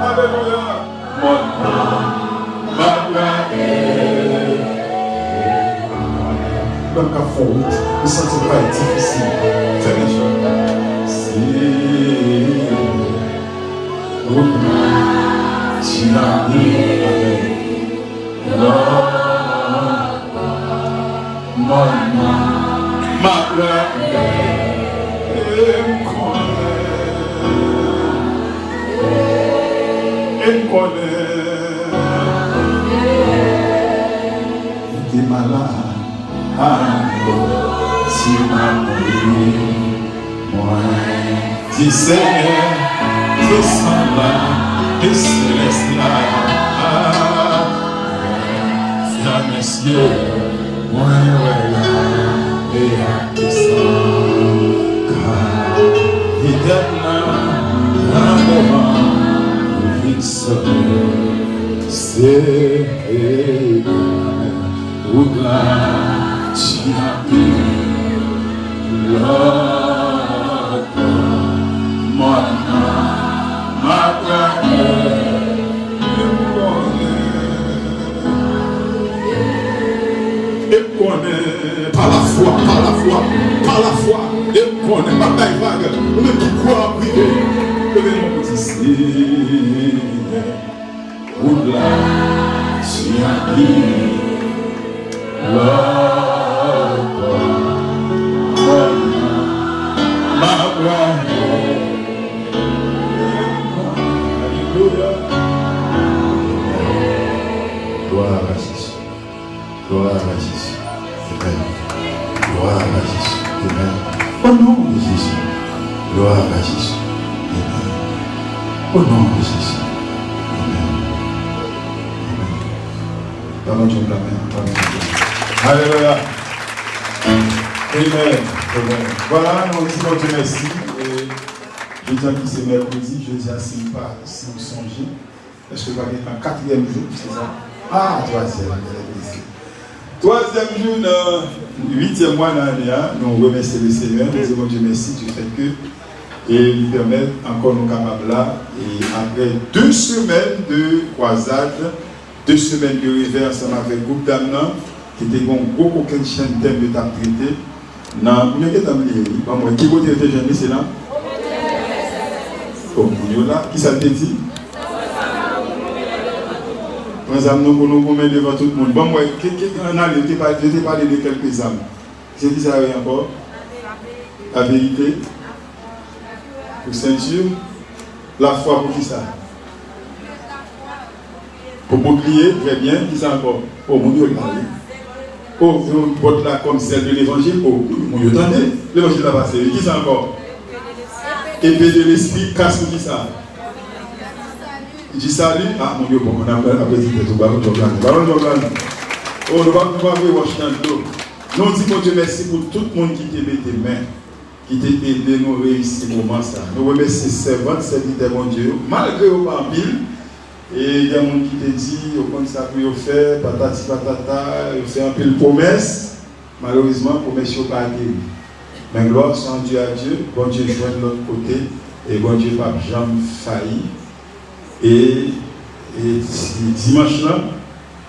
Alléluia. Mon nom, ma gloire. Même qu'à fond, le sentiment est difficile. Fais les choses. C'est tu m'as dit, mon nom, ma gloire, et me connaît. Tu es malade, tu m'as mouru, moi, dis Seigneur, je sens là, et céleste là. Messieurs, moi, là, et à descendre, car il est là, devant, il c'est au-delà, tu as pu, l'autre, moi, ma gloire. Et connaît par la foi, et connaît par la vague, mais pourquoi prier, levez mon petit signe, au-delà, tu as dit, l'autre, ma gloire, alléluia, gloire à Jésus. Gloire à Jésus. Amen. Gloire à Jésus. Amen. Au nom de Jésus. Gloire à Jésus. Amen. Au nom de Jésus. Amen. Amen. Donnons-nous la main. Alléluia. Amen. Amen. Voilà, nous disons Dieu merci. Je dis que c'est mercredi, je dis à Simpa, si vous songez. Est-ce que vous allez être en 4e jour, c'est ça? Ah, 3e. Troisième jour, dans le 8e mois de l'année, nous remercions le Seigneur, nous disons Dieu merci du fait que et nous permettre encore nous capables là. Et après 2 semaines de croisade, 2 semaines de réveil ensemble avec le groupe d'Amnan, qui était un gros coquin chaîne thème de table traité. Dans le milieu qui vote était jeune, c'est là? Oh, qui ça te dit? Nous nous mettre devant tout le monde. Bon, moi, je t'ai parlé de quelques âmes. C'est qui ça encore? La vérité. Pour ceinture. La foi pour qui ça? Pour bouclier, très bien. Qui ça encore? Oh, mon Dieu, oh, une botte là comme celle de l'évangile. Oh, mon Dieu, attendez. L'évangile a passé. Qui ça encore? Épée de l'esprit, casse pour qui ça? Il dit salut. Ah, mon Dieu, bon, on a apprécié tout. Baron Jordan. Oh, nous ne pouvons pas voir Washington. Nous disons, mon Dieu, merci pour tout le monde qui t'a mis tes mains, qui t'a aidé nous réussir ce moment. Nous remercions servantes, serviteurs, mon Dieu, malgré au pas en pile. Et il y a des gens qui te dit, au point de ça pour faire, patati patata, c'est un peu de promesse. Malheureusement, promesse n'est pas arrivée. Mais gloire soit rendue à Dieu, bon Dieu joint de l'autre côté, et bon Dieu pas jamais failli. Et dimanche là,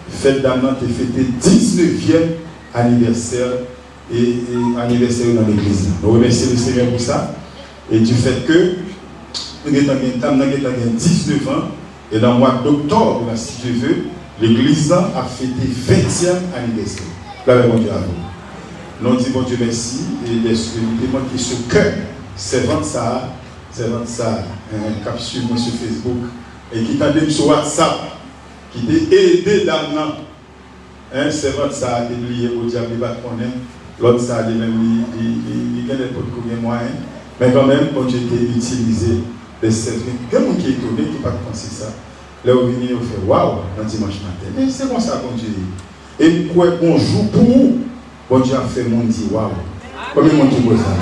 fête d'Amnan te fêté 19e anniversaire et anniversaire dans l'église. Nous remercions le Seigneur pour ça. Et du fait que nous avons 19 ans, et dans le mois d'octobre, si Dieu veut, l'église a fêté 20e anniversaire. Là, bon Dieu à vous. Nous disons bon Dieu merci et des témoins qui sont au cœur, servante ça, cap sur moi sur Facebook et qui t'a dit sur WhatsApp, qui t'a aidé dans le servante ça a déplié au diable, il va te connaître, l'autre ça a dit même, il gagne pas de combien de moyens, mais quand même, quand j'ai été utilisé des services, il y a des gens qui est étonné, qui ne pas penser ça. Là où ils viennent, ils font waouh, dans dimanche matin, mais c'est comme ça qu'on dit. Et quoi, bonjour pour vous. Bon Dieu a fait mon dit waouh. Combien de monde qui ça?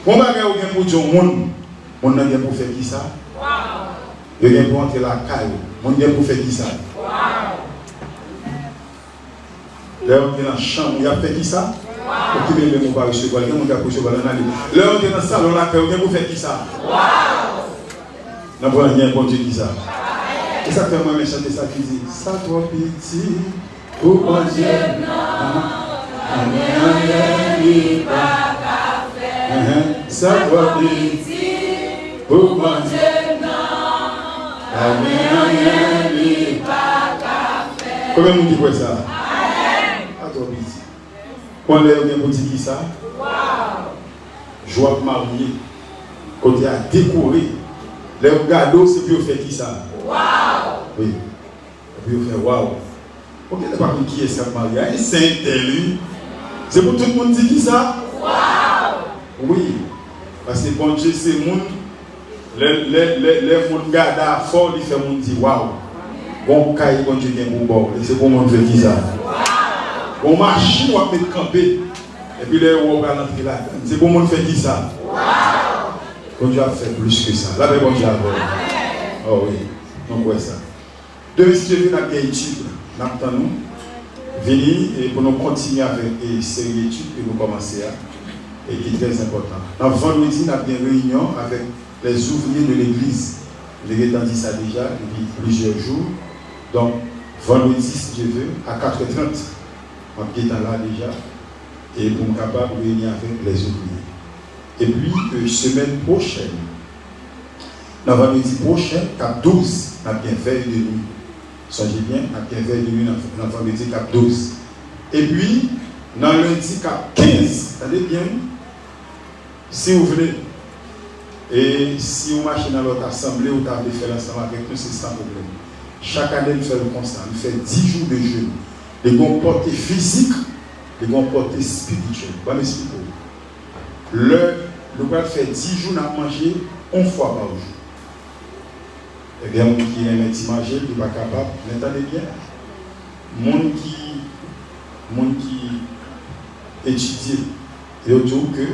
Bon bagage ou bien pour dire monde, on n'a rien pour faire qui ça? Waouh. Il y a pour entrer la caille, on n'a rien pour faire qui ça? Waouh. Là on est dans la chambre, il y a fait qui ça? Waouh. Qui vient de me voir recevoir, il y a mon gars pour recevoir dans la nuit. Là on est dans la salle, on a fait, on a pour faire qui ça? Waouh. N'a pas rien pour dire qui ça? Et ça fait moi chanter ça qui dit ça toi petit pour bon Dieu. Ça doit petit pour mon Dieu non. Comment vous dites ça? À toi petit. Quand on est bien petit qui ça? Joie mariée. Côté à décorer. Les gâteaux c'est pour faire qui ça? Oui. Et puis on fait waouh. Pourquoi il n'y a pas qui est ça mariage? C'est intelligent. C'est pour tout le monde dire qui ça? Waouh! Oui. Parce que bon Dieu, c'est le monde. Les gens gardent fort, ils font le monde dire waouh. Bon, caille, bon Dieu, il y a un bon. C'est pour le monde faire qui ça? Waouh! Bon, machine, on va mettre camper. Et puis les on va rentrer là. C'est pour le monde faire qui ça? Waouh! Bon Dieu a fait plus que ça. Là, bon Dieu a fait. Oh oui. Donc, ouais, ça. Demain, si Dieu veut, la guerre étude, nous venir et pour nous continuer avec une série d'études que nous commençons et qui est très important. En vendredi, nous avons une réunion avec les ouvriers de l'église. Je l'ai dit ça déjà depuis plusieurs jours. Donc, vendredi, si Dieu veut, à 4h30, on est là déjà et pour nous capables de réunir avec les ouvriers. Et puis, semaine prochaine, dans vendredi prochain, cap 12, nous avons bien fait de nuit. Songez bien, à 15h de nuit dans le vendredi cap 12. Et puis, dans le lundi cap 15, attendez bien, si vous voulez, et si vous marchez dans l'autre assemblée, vous avez fait l'ensemble avec nous, c'est sans problème. Chaque année, nous faisons le constat, nous faisons 10 jours de jeûne. Les bons portés physiques, les bons portés spirituels. Je vais m'expliquer. Nous allons faire 10 jours à manger une fois par jour. Eh bien, les gens qui aiment manger, qui ne sont pas capables, n'entendez bien. Les gens qui étudient, et autour que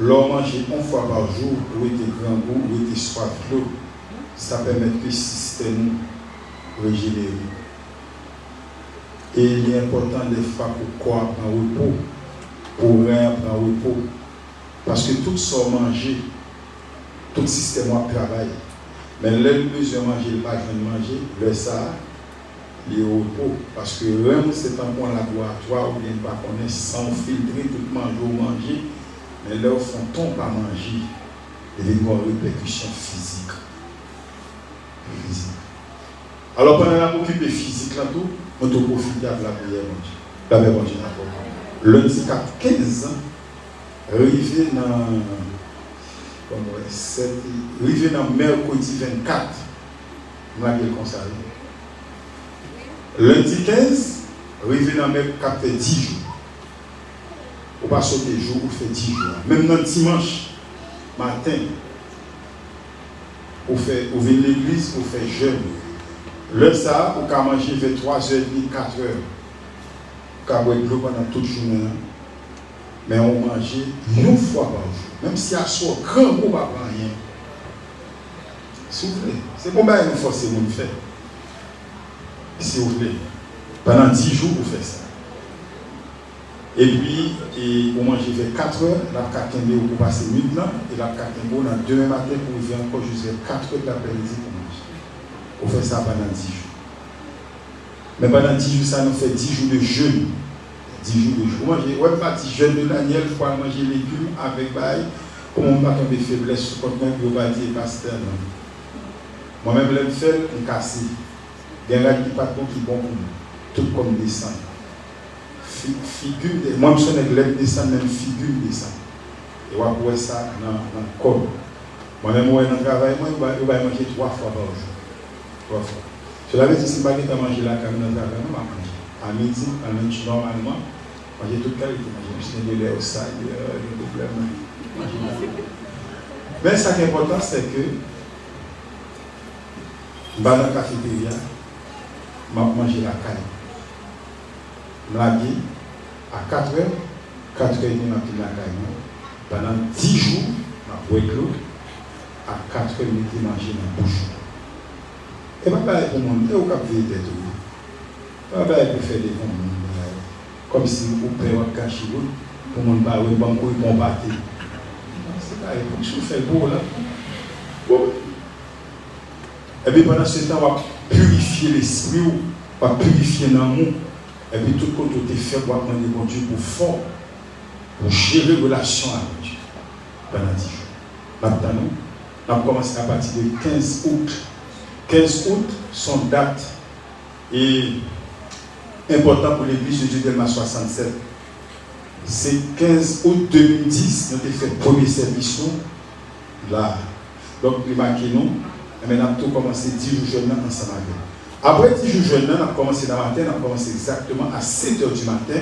leur manger une fois par jour pour être grand goût, pour être soif d'eau, ça permet que le système régénère. Et il est important des fois pour corps prendre repos, pour rien prendre repos. Parce que tout ça manger, tout le système travaille. Mais les besoin de manger, pas de manger, le ça, il est au repos. Parce que rien, c'est un point laboratoire où il ne va pas connaître sans filtrer tout manger, mais là, au fond, on va manger, il y a une répercussion physique. Alors, pendant la occupé physique, là, tout, on doit profiter de la prière, la prière, lundi 15 ans, arrivé dans mercredi 24, on a quel conseil. Lundi 15, arrivé dans mercredi 10 jours. On va sauter jours, on fait 10 jours. Même dans dimanche matin, Vous venez l'église, vous faites jeûne. Le ça, vous pouvez manger vers 3h30, 4h. Vous pouvez boire de l'eau pendant toute journée. Mais on mange une fois par jour. Même si à soi, grand groupe pas rien. S'il vous plaît. C'est pour ça que nous forçons de faire. S'il vous plaît. Pendant 10 jours, vous faites ça. Et puis, vous mangez vers 4 heures, la kakembe vous passez maintenant, et la kakembe dans demain matin pour vous faire encore jusqu'à 4 heures de l'après-midi pour manger. Vous faites ça pendant 10 jours. Mais pendant 10 jours, ça nous fait 10 jours de jeûne. 10 jours de jeûne. Vous mangez, ouais, pas 10 jeûne de Daniel, il faut manger légumes avec bail, comme on va tomber faiblesse, contre moi, vous va dire pasteur. Moi-même, je le fais, je casse. Il y a un qui pas bon qui bon pour nous. Tout comme des sangs. Figure, moi je suis un élève descend, même figure descend. Et on va voir ça dans le corps. Moi-même, moi, dans le travail, moi, je vais manger 3 fois par jour. 3 fois. Je l'avais dit, si je ne pas manger la carne dans le travail, je vais manger. À midi, à midi, normalement, manger toute qualité. Je suis de l'air au sale, des problèmes. Mais ce qui est important, c'est que je vais dans la cafétéria, je vais manger la carne. Mlagi à 4h, 4h30 dans la caille. Pendant 10 jours, je vais boire à 4h30 manger dans la bouche. Et pas pour mon Dieu, vous avez des tout. Pas pour faire des bons. Comme si vous prenez un cachet pour mon bar, vous pouvez combattre. C'est pas pour que vous faites beau là. Et puis pendant ce temps, on va purifier l'esprit, on va purifier l'amour. Et puis tout côté où tu es fait pour apprendre bon Dieu pour fort, pour gérer la relation avec Dieu. Pendant 10 jours. Maintenant, on a commencé à partir du 15 août. 15 août, son date est importante pour l'église de Dieu Delma 67. C'est 15 août 2010, nous avons fait le premier service là. Donc, il marqué nous, et maintenant, nous avons commencé 10 jours jeunes ensemble avec. Après 10 jours jeunes, on a commencé dans le matin, on a commencé exactement à 7h du matin.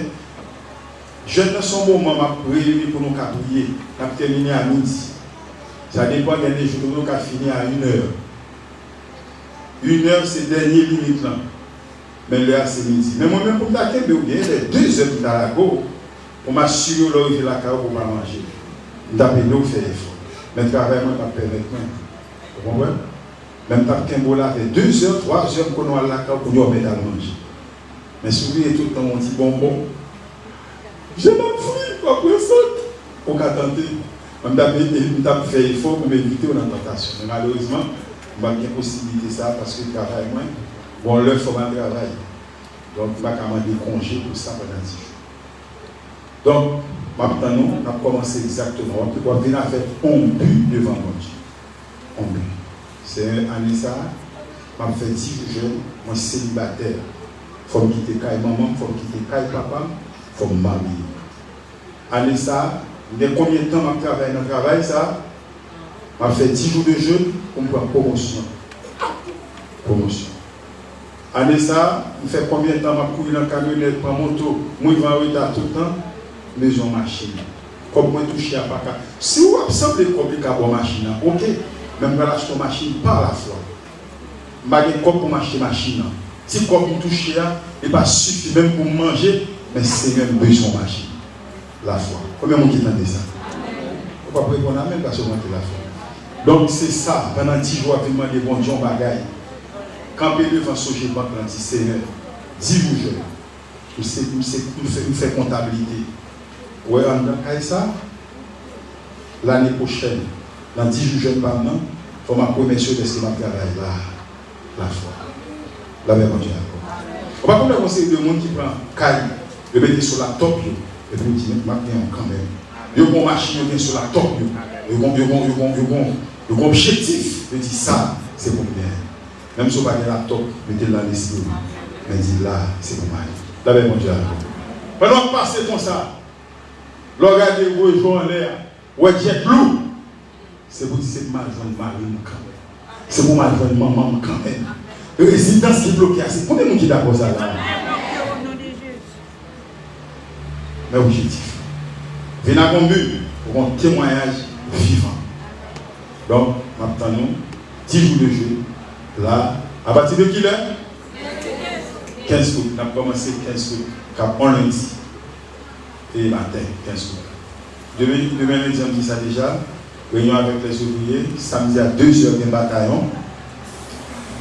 Jeunes sont bon moment réunis pour nous prier. On a terminé à midi. Ça dépend des jours où on a fini à 1h. 1h, c'est la dernière limite là. Mais là, c'est midi. Mais moi-même, pour m'attaquer, il y a 2 heures de la go pour m'assurer que je vais la carrière pour manger. Je vais faire l'effort. Mais le travail, je vais permettre. Vous comprenez? Même pas qu'un bol là, fait 2 heures, 3 heures qu'on a la carte pour nous mettre à manger. Mais souvent, tout le temps, on dit bonbon. Je m'en fous, pas pour ça. Pour qu'à tenter, on a fait effort pour m'éviter une tentation. Mais malheureusement, on n'a pas de possibilité ça parce que le travail est moins. Bon, l'heure, il faut pas travailler. Donc, on va commander congé pour ça pendant 10 jours. Donc, maintenant, nous, on a commencé exactement. On va venir faire un but devant Dieu. Un but. C'est un année ça, je fais 10 jours jeune, moi célibataire. Il faut me quitter caille maman, il faut me quitter caille papa, il faut me marier. Année ça, il y a combien de temps je travaille dans le travail ça? Je fais 10 jours de jeûne pour me prendre promotion. Promotion. Année ça, je fais combien de temps je cours dans la camionnette, prends moto, moi je vais en retard tout le temps, maison machine. Comme moi touché à pas. Si vous avez semblé compliqué à la machine, ok. Même quand je achète une machine par la foi, je n'ai pas pour m'acheter une machine. Si comme je touche, il n'est pas suffit même pour manger, mais c'est même besoin de machine. La foi. Combien de gens qui entendent ça? On va pas répondre à même parce que c'est la foi. Donc c'est ça, pendant 10 jours, il m'a demandé bon Dieu bagaille. Quand il devant Soger Banque, il dit Seigneur, 10 jours, je fais comptabilité. Oui, on a ça. L'année prochaine, dans 10 jours, je ne parle pas, il faut ma première chose de ce que je travaille là. La foi. La même Dieu. On va comme le conseil de monde qui prend caille, le mettre sur la top, et puis il dit maintenant quand même. Il y a une machine sur la top, il y a un objectif, il dit ça, c'est pour bien. Même si on va dire la top, mettez là l'esprit, mais il dit là, c'est pour mal. La même Dieu. Pendant que passer comme ça, regardez vos jours en l'air, ouais, jet lourd. C'est pour dire c'est mal joindre Marie quand même. C'est pour mal joindre maman quand même. Le résidence qui est bloqué, c'est combien de gens qui d'accord ça là? Mais objectif. Venez à mon but pour un témoignage vivant. Donc, maintenant, 10 jours de jeûne. Là, à partir de quelle heure? 15 août. On a commencé 15 août. Cap on lundi. Et matin, 15 août. Demain lundi, on dit ça déjà. Réunion avec les ouvriers. Samedi à 2h, un bataillon.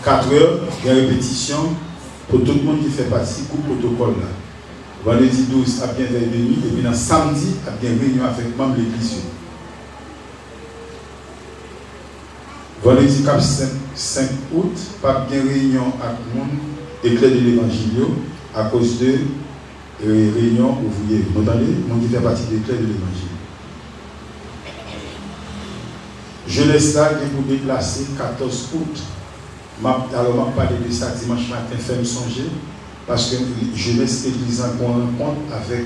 4h, il y a répétition pour tout le monde qui fait partie du protocole là. Vendredi 12 à bien vers minuit et puis dans samedi à bien réunion avec membres de l'église. Vendredi 5 août, pas bien réunion avec le monde éclair de l'évangile à cause de réunion ouvrière. Vous entendez? Le monde qui fait partie de l'éclair de l'évangile. Jeunesse là qui est pour déplacer 14 août. Alors, je vais parler de ça dimanche matin, faire me songer, parce que jeunesse église en rencontre avec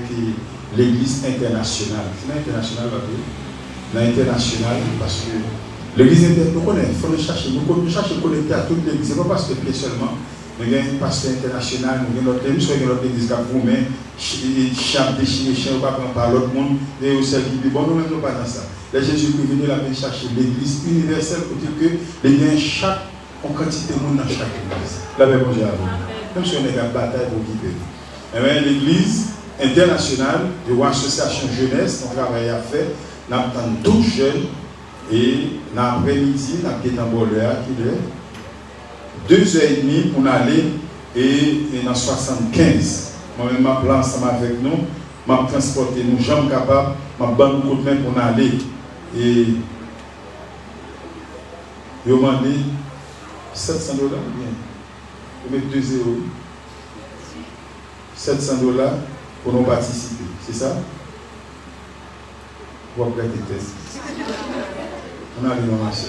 l'église internationale. L'international, l'international, parce que l'église internationale, nous connaissons, il faut chercher, nous cherchons à connecter à toute l'église. Ce n'est pas parce que pied seulement, nous avons un pasteur international, nous avons notre église qui a pour nous, chien déchiré, chien pas par l'autre monde, et au service du bon, nous ne sommes pas dans ça. Les Jésus qui est venu là chercher l'église universelle pour dire que les liens chaque en quantité de monde dans chaque église. La même chose à vous. Même si on est en bataille pour guider. L'église internationale de l'association jeunesse, on travaille à faire, nous avons tous jeunes et l'après-midi, nous avons un boleur qui est 2h30 pour aller et dans 75. Moi-même, je plan ensemble avec nous, je transporte nous, jambes capables, je donne un coup de main pour aller. Et je m'en dis $700 bien. Vous mettez 2 euros. $700 pour nous participer. C'est ça? Vous avez des tests. On a les marché.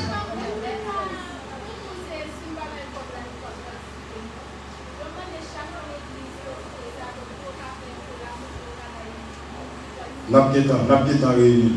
Nous avons des temps réunis.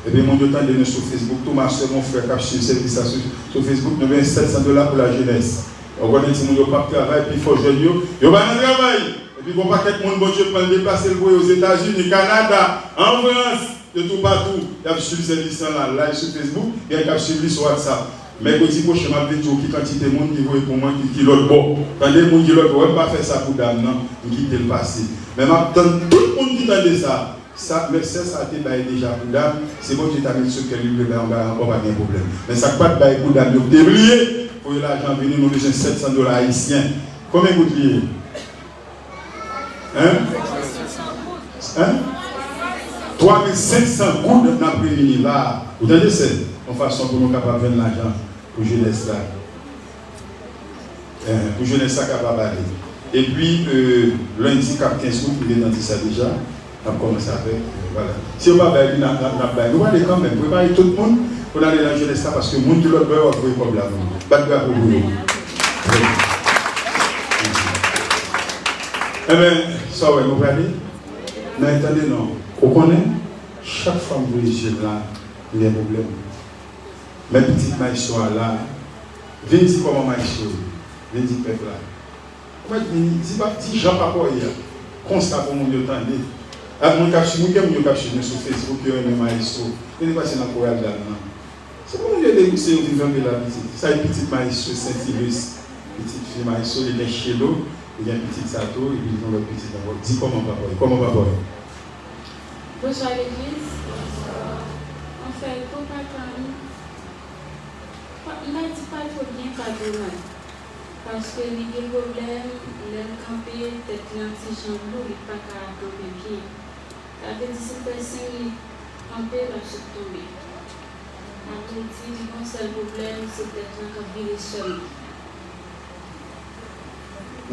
Et puis, mon temps donné sur Facebook, tout ma soeur, mon frère, qui a suivi service sur Facebook, nous avons $700 pour la jeunesse. On connaît si mon pas de travail, puis il faut jeune, il va dans travail. Et puis, bon paquet de monde, bon Dieu, peut déplacer le voyage aux États-Unis, Canada, en France, de tout partout. Il y a suivi service là, live sur Facebook, il y a suivi sur WhatsApp. Mais quand il faut chez ma vie, qui quantité de monde qui voit pour moi, qui l'autre bon. Quand des gens qui l'autre, on ne va pas faire ça pour dame, non, quitter le passé. Mais maintenant, tout le monde qui t'a ça. Ça, mais ça a été déjà pour dame. C'est bon, tu t'as mis sur quel livre, on va pas de problème. Mais ça ne pas de pour dame. Vous oubliez, pour l'argent venir, nous besoin $700 haïtiens. Combien vous liez? Hein? 3500 gouttes dans l'après-midi là. Vous entendez ça? En façon pour nous capables de vendre l'argent pour jeunesse là. Pour jeunesse là capable d'aller. Et puis, lundi 15 août, il est dans ça déjà. On a commencé avec, voilà. Si on va faire une blague, nous allons quand même préparer tout le monde pour aller dans la jeunesse parce que le monde qui l'autre va trouver comme là. Pas pour vous. Eh bien, ça va, nous allons aller. Mais attendez, non. On connaît, chaque fois que vous voyez là, il y a un problème. Mes petites maïs là, viens dire comment maïs, viens dire peuple là. Comment dis Jean Papa hier, constat pour mon Dieu tendez. À mon caption, moi qui captionné sur Facebook, il y a un maïs, il n'est pas dans le courage là. C'est pour mon Dieu de c'est une vivant de la petite. Ça une petite maïs Saint-Ilus, petite fille maïs, il est chez l'eau, il y a une petite sato, et puis ils ont leur petite d'abord. Dis comment papa. Bonjour l'église. En fait, pour papa, il m'a dit pas trop bien pardonner. Parce que il y a des problèmes, il a campé, peut-être un petit chambre, il n'est pas qu'à camper pied. La petite personne, il campé, va se tomber. En tout cas, le seul problème, c'est peut-être un campé seul.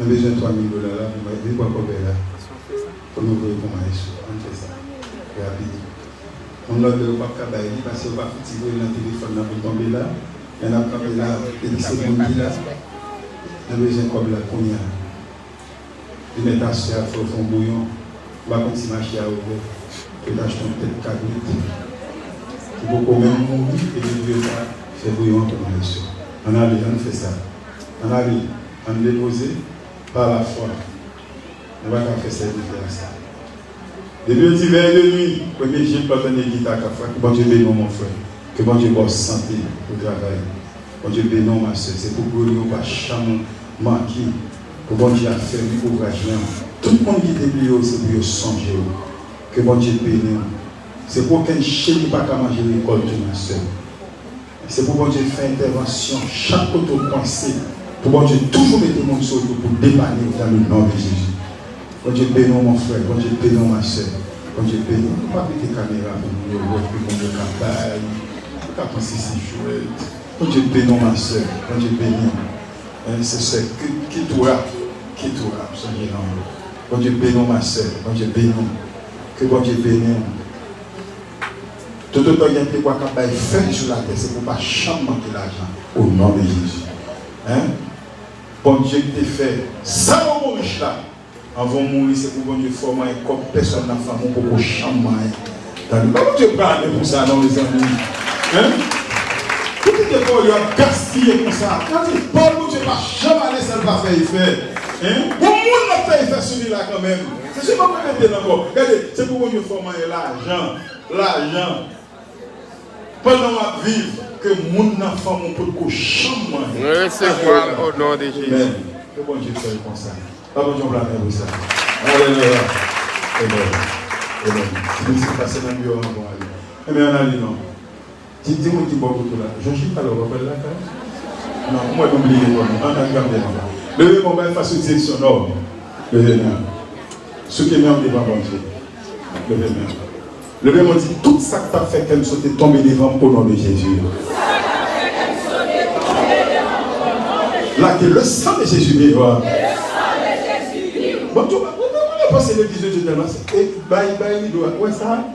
On a besoin de $3,000 là, on va dire quoi qu'on fait là. Pour nous voir comment on fait ça. Rapide. On l'a de pas cabaye parce qu'on va fatiguer le téléphone pour tomber là. Il y en a campé là, et c'est bon qui là. On a besoin comme la combien. Une étage à fond bouillon. On va continuer à marcher à ouvrir. Tu achètes peut-être 4 minutes. Il faut quand même mourir et de faire bouillon comme ça. On a fait ça. On a déposé par la foi. On va faire ça et ça. Depuis le vers de nuit, premier jour, je peux donner guitare à fois. Que bon Dieu bénisse mon frère. Que bon Dieu bosse santé pour travailler. Bon Dieu, bénis ma soeur. C'est pour que nous ne pas chambre manquer. Pour bon Dieu, faire du ouvrage. Tout le monde qui est plié, c'est pour songer. Que bon Dieu bénisse. C'est pour qu'un chien ne pas manger l'école de ma soeur. C'est pour bon Dieu faire intervention, chaque côté pensée. Pour bon Dieu toujours mettre mon sur pour dépanner dans le nom de Jésus. Bon Dieu bénis mon frère, bon Dieu bénis ma soeur. Bon Dieu bénis. On ne peut pas mettre la caméra pour nous voir, puis on peut campagne. On peut penser si chouette. Bon Dieu bénis ma soeur, bon Dieu bénis. C'est ça, qui t'aura, songez dans l'eau. Bon Dieu bénis ma soeur, bon Dieu bénis. Que bon Dieu bénisse. Tout autant il y a des quoi qu'on va faire sur la terre, c'est pour ne pas jamais manquer l'argent au nom de Jésus. Hein? Bon Dieu qui t'a fait ça au riche là. Avant de mourir, c'est pour bon Dieu former comme personne n'a fait pour qu'on chame. Bon Dieu parle pour ça dans les amis. Hein? Tout est pour lui gaspiller comme ça. Quand il parle, bon Dieu va jamais aller, ça ne va faire effet. Hein? Bon monde n'a fait effet celui-là quand même. C'est ce que je vais mettre d'abord. Regardez, c'est pour bon Dieu former l'argent. L'argent. Pendant ma vie, que mon enfant peut que chambre. Recevoir au nom de Jésus. Amen. Que bon Dieu fait comme ça. Pas bon Dieu blâmer pour ça. Alléluia. Amen. Si vous passez dans le bureau, on va aller. Mais on a dit non. Dis-moi qui boit pour tout là. Je ne suis pas là, on va pas là. Non, moi je vais oublier. On a gardé. Levez mon bain face aux directions nord. Levez-moi. Ce qui est même devant mon Dieu. Levez-moi. Le Père m'a dit, tout ça que tu as fait qu'elle soit tombée devant au nom de Jésus. Là, que le sang de Jésus vive. Bon, tu vas passer l'église de Dieu de la et bye, ouais, ça.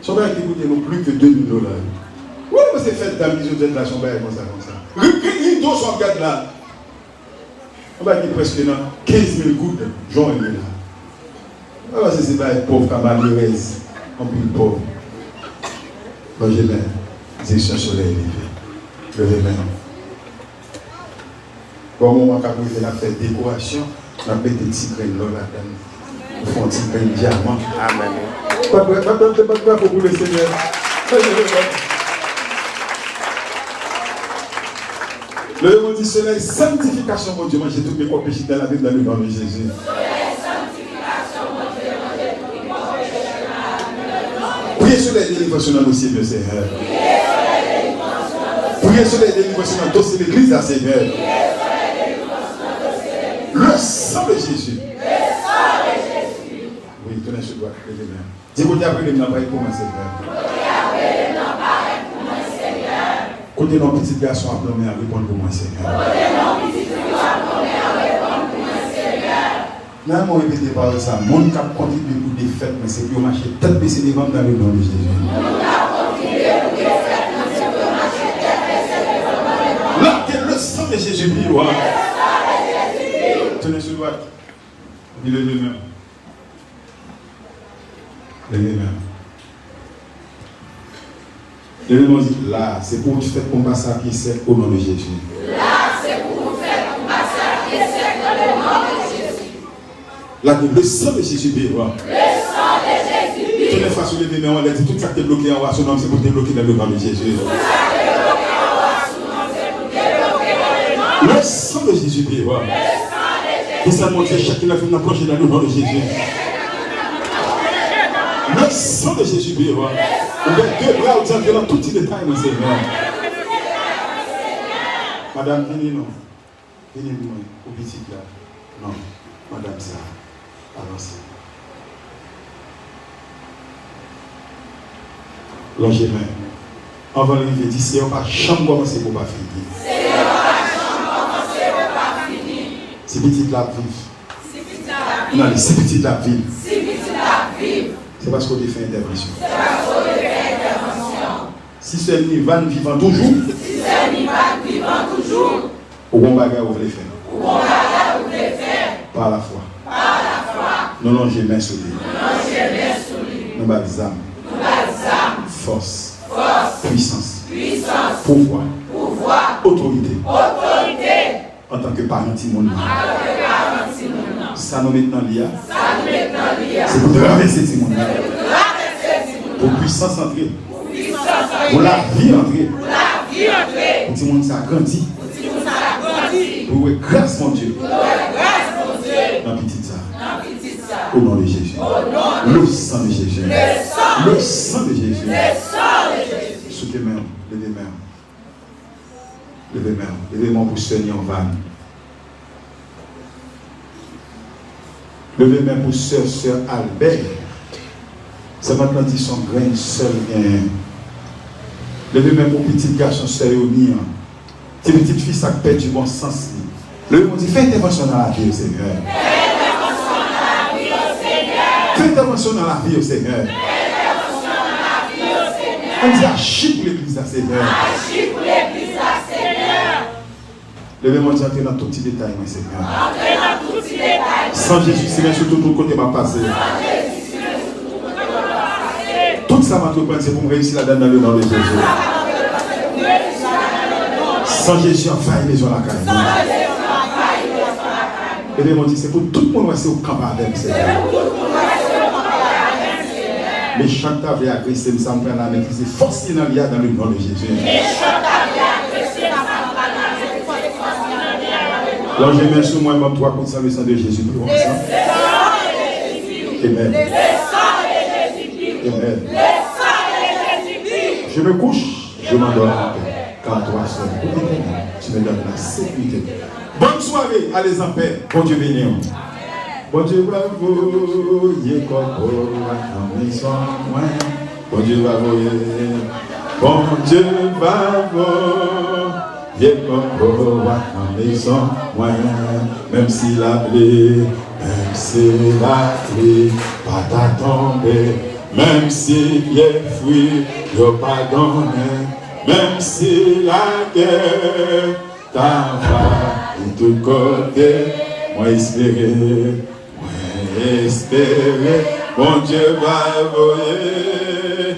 Son bail qui coûte plus que $2,000. Oui, c'est fait dans l'église de la son bail comme ça. Il doit s'en garder là. On va dire presque 15 000 gouttes. Jean est là. Ah, c'est bail pauvre, camarades. En plus pauvre. Bon, j'ai bien. Direction soleil élevé. Levez main. Bon, moment quand vous avez fait décoration, on a mis des petits graines là-dedans. On fait un petit grain de diamant. Amen. Pas pour le Seigneur. Le mot dit soleil, sanctification, mon Dieu. Moi, j'ai tous mes corps péchés dans la vie dans le nom de Jésus. Priez sur les délivrances dans le dossier de Seigneur. Priez sur les délivrances dans le dossier de l'église, Seigneur. Le sang de Jésus. Oui, tenez sur le doigt. Dis-moi, après, il n'a pas pour moi, Seigneur. Côté nos petits garçons à plomber à répondre pour moi, Seigneur. Non, moi, répétez par ça. Mon cap contribue pour des fêtes, mais c'est pour marcher tête baissée devant dans le nom de Jésus. Là, que le sang de Jésus vive. Tenez sur le doigt. Levez les mains. Levez les mains. Levez les mains. Là, c'est pour faire combat ça qui sert au nom de Jésus. Là, c'est pour faire combat ça qui sert dans le nom de Jésus. Là, le sang de Jésus vive. Le sang de Jésus vive. Toutes les fois sur les mains, on a dit tout ça qui est bloqué en haut, son nom, c'est pour débloquer dans le nom de Jésus. Le sang de Jésus vive. Et ça montre chacun a fait une approche dans le nom de Jésus. Le sang de Jésus vive. On met deux bras au diable dans tout petit détail, mon Seigneur. Madame, venez non. Venez moi, au petit là. Non, madame ça. Avancez. Longez main. Avant l'arrivée d'ici, on va chambre commencer pour pas finir. C'est petit la vive. Non, c'est petit la vive. C'est parce qu'on a fait intervention. Si c'est un Ivan vivant toujours, au bon bagage vous voulez faire. Par la foi. Non, j'ai main sur lui. Nous balisons. Force. Puissance. Pouvoir. Autorité. En tant que parent de monde. Ça nous maintenant lié. C'est pour traverser ce monde. Pour puissance entrer. Pour la vie entrer. Pour tout le monde ça grandit. Pour grâce mon Dieu. Dans petit ça. Au nom de Jésus. Le sang de Jésus. Le sang de Jésus. Sous tes mains, levez les mains. Levez les mains. Levez les mains pour Seigneur Van. Levez les mains pour sœur Albert. C'est maintenant dit son grain seul bien. Levez les mains pour petit garçon sœur Yonia. C'est une petite fille ça perd du bon sens. Le monde dit fais intervention dans la vie au Seigneur. Fais intervention dans la vie au Seigneur. On dit agis pour l'église à Seigneur. Levez-moi entrer dans tout petit détail, mon Seigneur. Sans Jésus, Seigneur, sur tout le côté m'a passé. Tout ça m'a tout c'est pour me réussir là-dedans dans le nom de Jésus. Sans Jésus, en faille maison la caille. Et bien, c'est pour tout le monde c'est au camp avec Seigneur. Mais chanta avait agressé, me semble la maîtrise force dans l'IA dans le nom de Jésus. Alors je mets sur moi même 3 coups de sang de Jésus pour vous. Amen. Amen. Je me couche, je m'endors en paix. Car toi seul, tu me donnes la sécurité. Bonne soirée, allez en paix. Bon Dieu béni. Bon Dieu bravo, yé coco, la maison moins. Bon Dieu bravo, bon Dieu bravo, yé coco, la maison moins. Même si la pluie, même si la pluie, pas t'attendre. Même si les fruits, y'a pas donné. Même si la guerre, t'en va de tout côté. Moi espérer. Espérer, mon Dieu va voyer,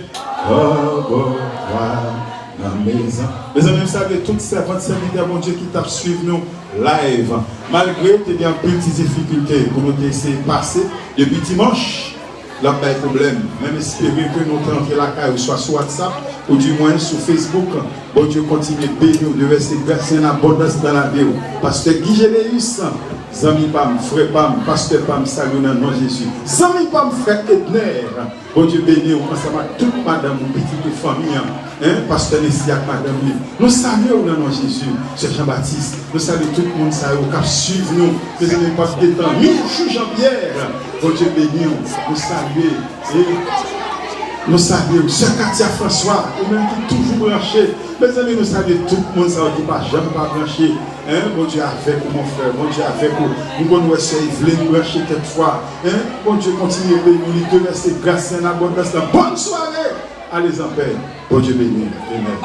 oh, bon, dans la maison. Les amis, vous savez, toutes ces 25 minutes, mon Dieu, qui t'a suivi nous live, malgré que tu as une petite difficulté pour nous laisser passer, depuis dimanche, là, pas de problème. Même espérer que nous tentons la caille, soit sur WhatsApp, ou du moins sur Facebook. Bon Dieu continue de bénir, de rester versé en abondance dans la vie. Pasteur Guy Généus, Zami Pam, Frère Pam, Pasteur Pam, salut dans le nom de Jésus. Zami Pam, Frère Edner, bon Dieu béni, ensemble à toute madame, petite famille, Pasteur Nessia, madame, nous saluons dans le nom de Jésus, c'est Jean-Baptiste, nous saluons tout le monde, qui suit nous, nous n'avons pas de temps, Michou Jean-Pierre, bon Dieu béni, nous saluons, nous saluons, Sœur Katia François, ou même qui est toujours branché. Mes amis, nous saluons tout le monde, ça ne dit pas jamais pas branché. Bon Dieu avec mon frère, bon Dieu avec vous. Nous allons essayer de brancher quelquefois. Bon Dieu continue de bénir, de laisser grâce et en abondance. Bonne soirée, allez en paix. Bon Dieu béni. Amen.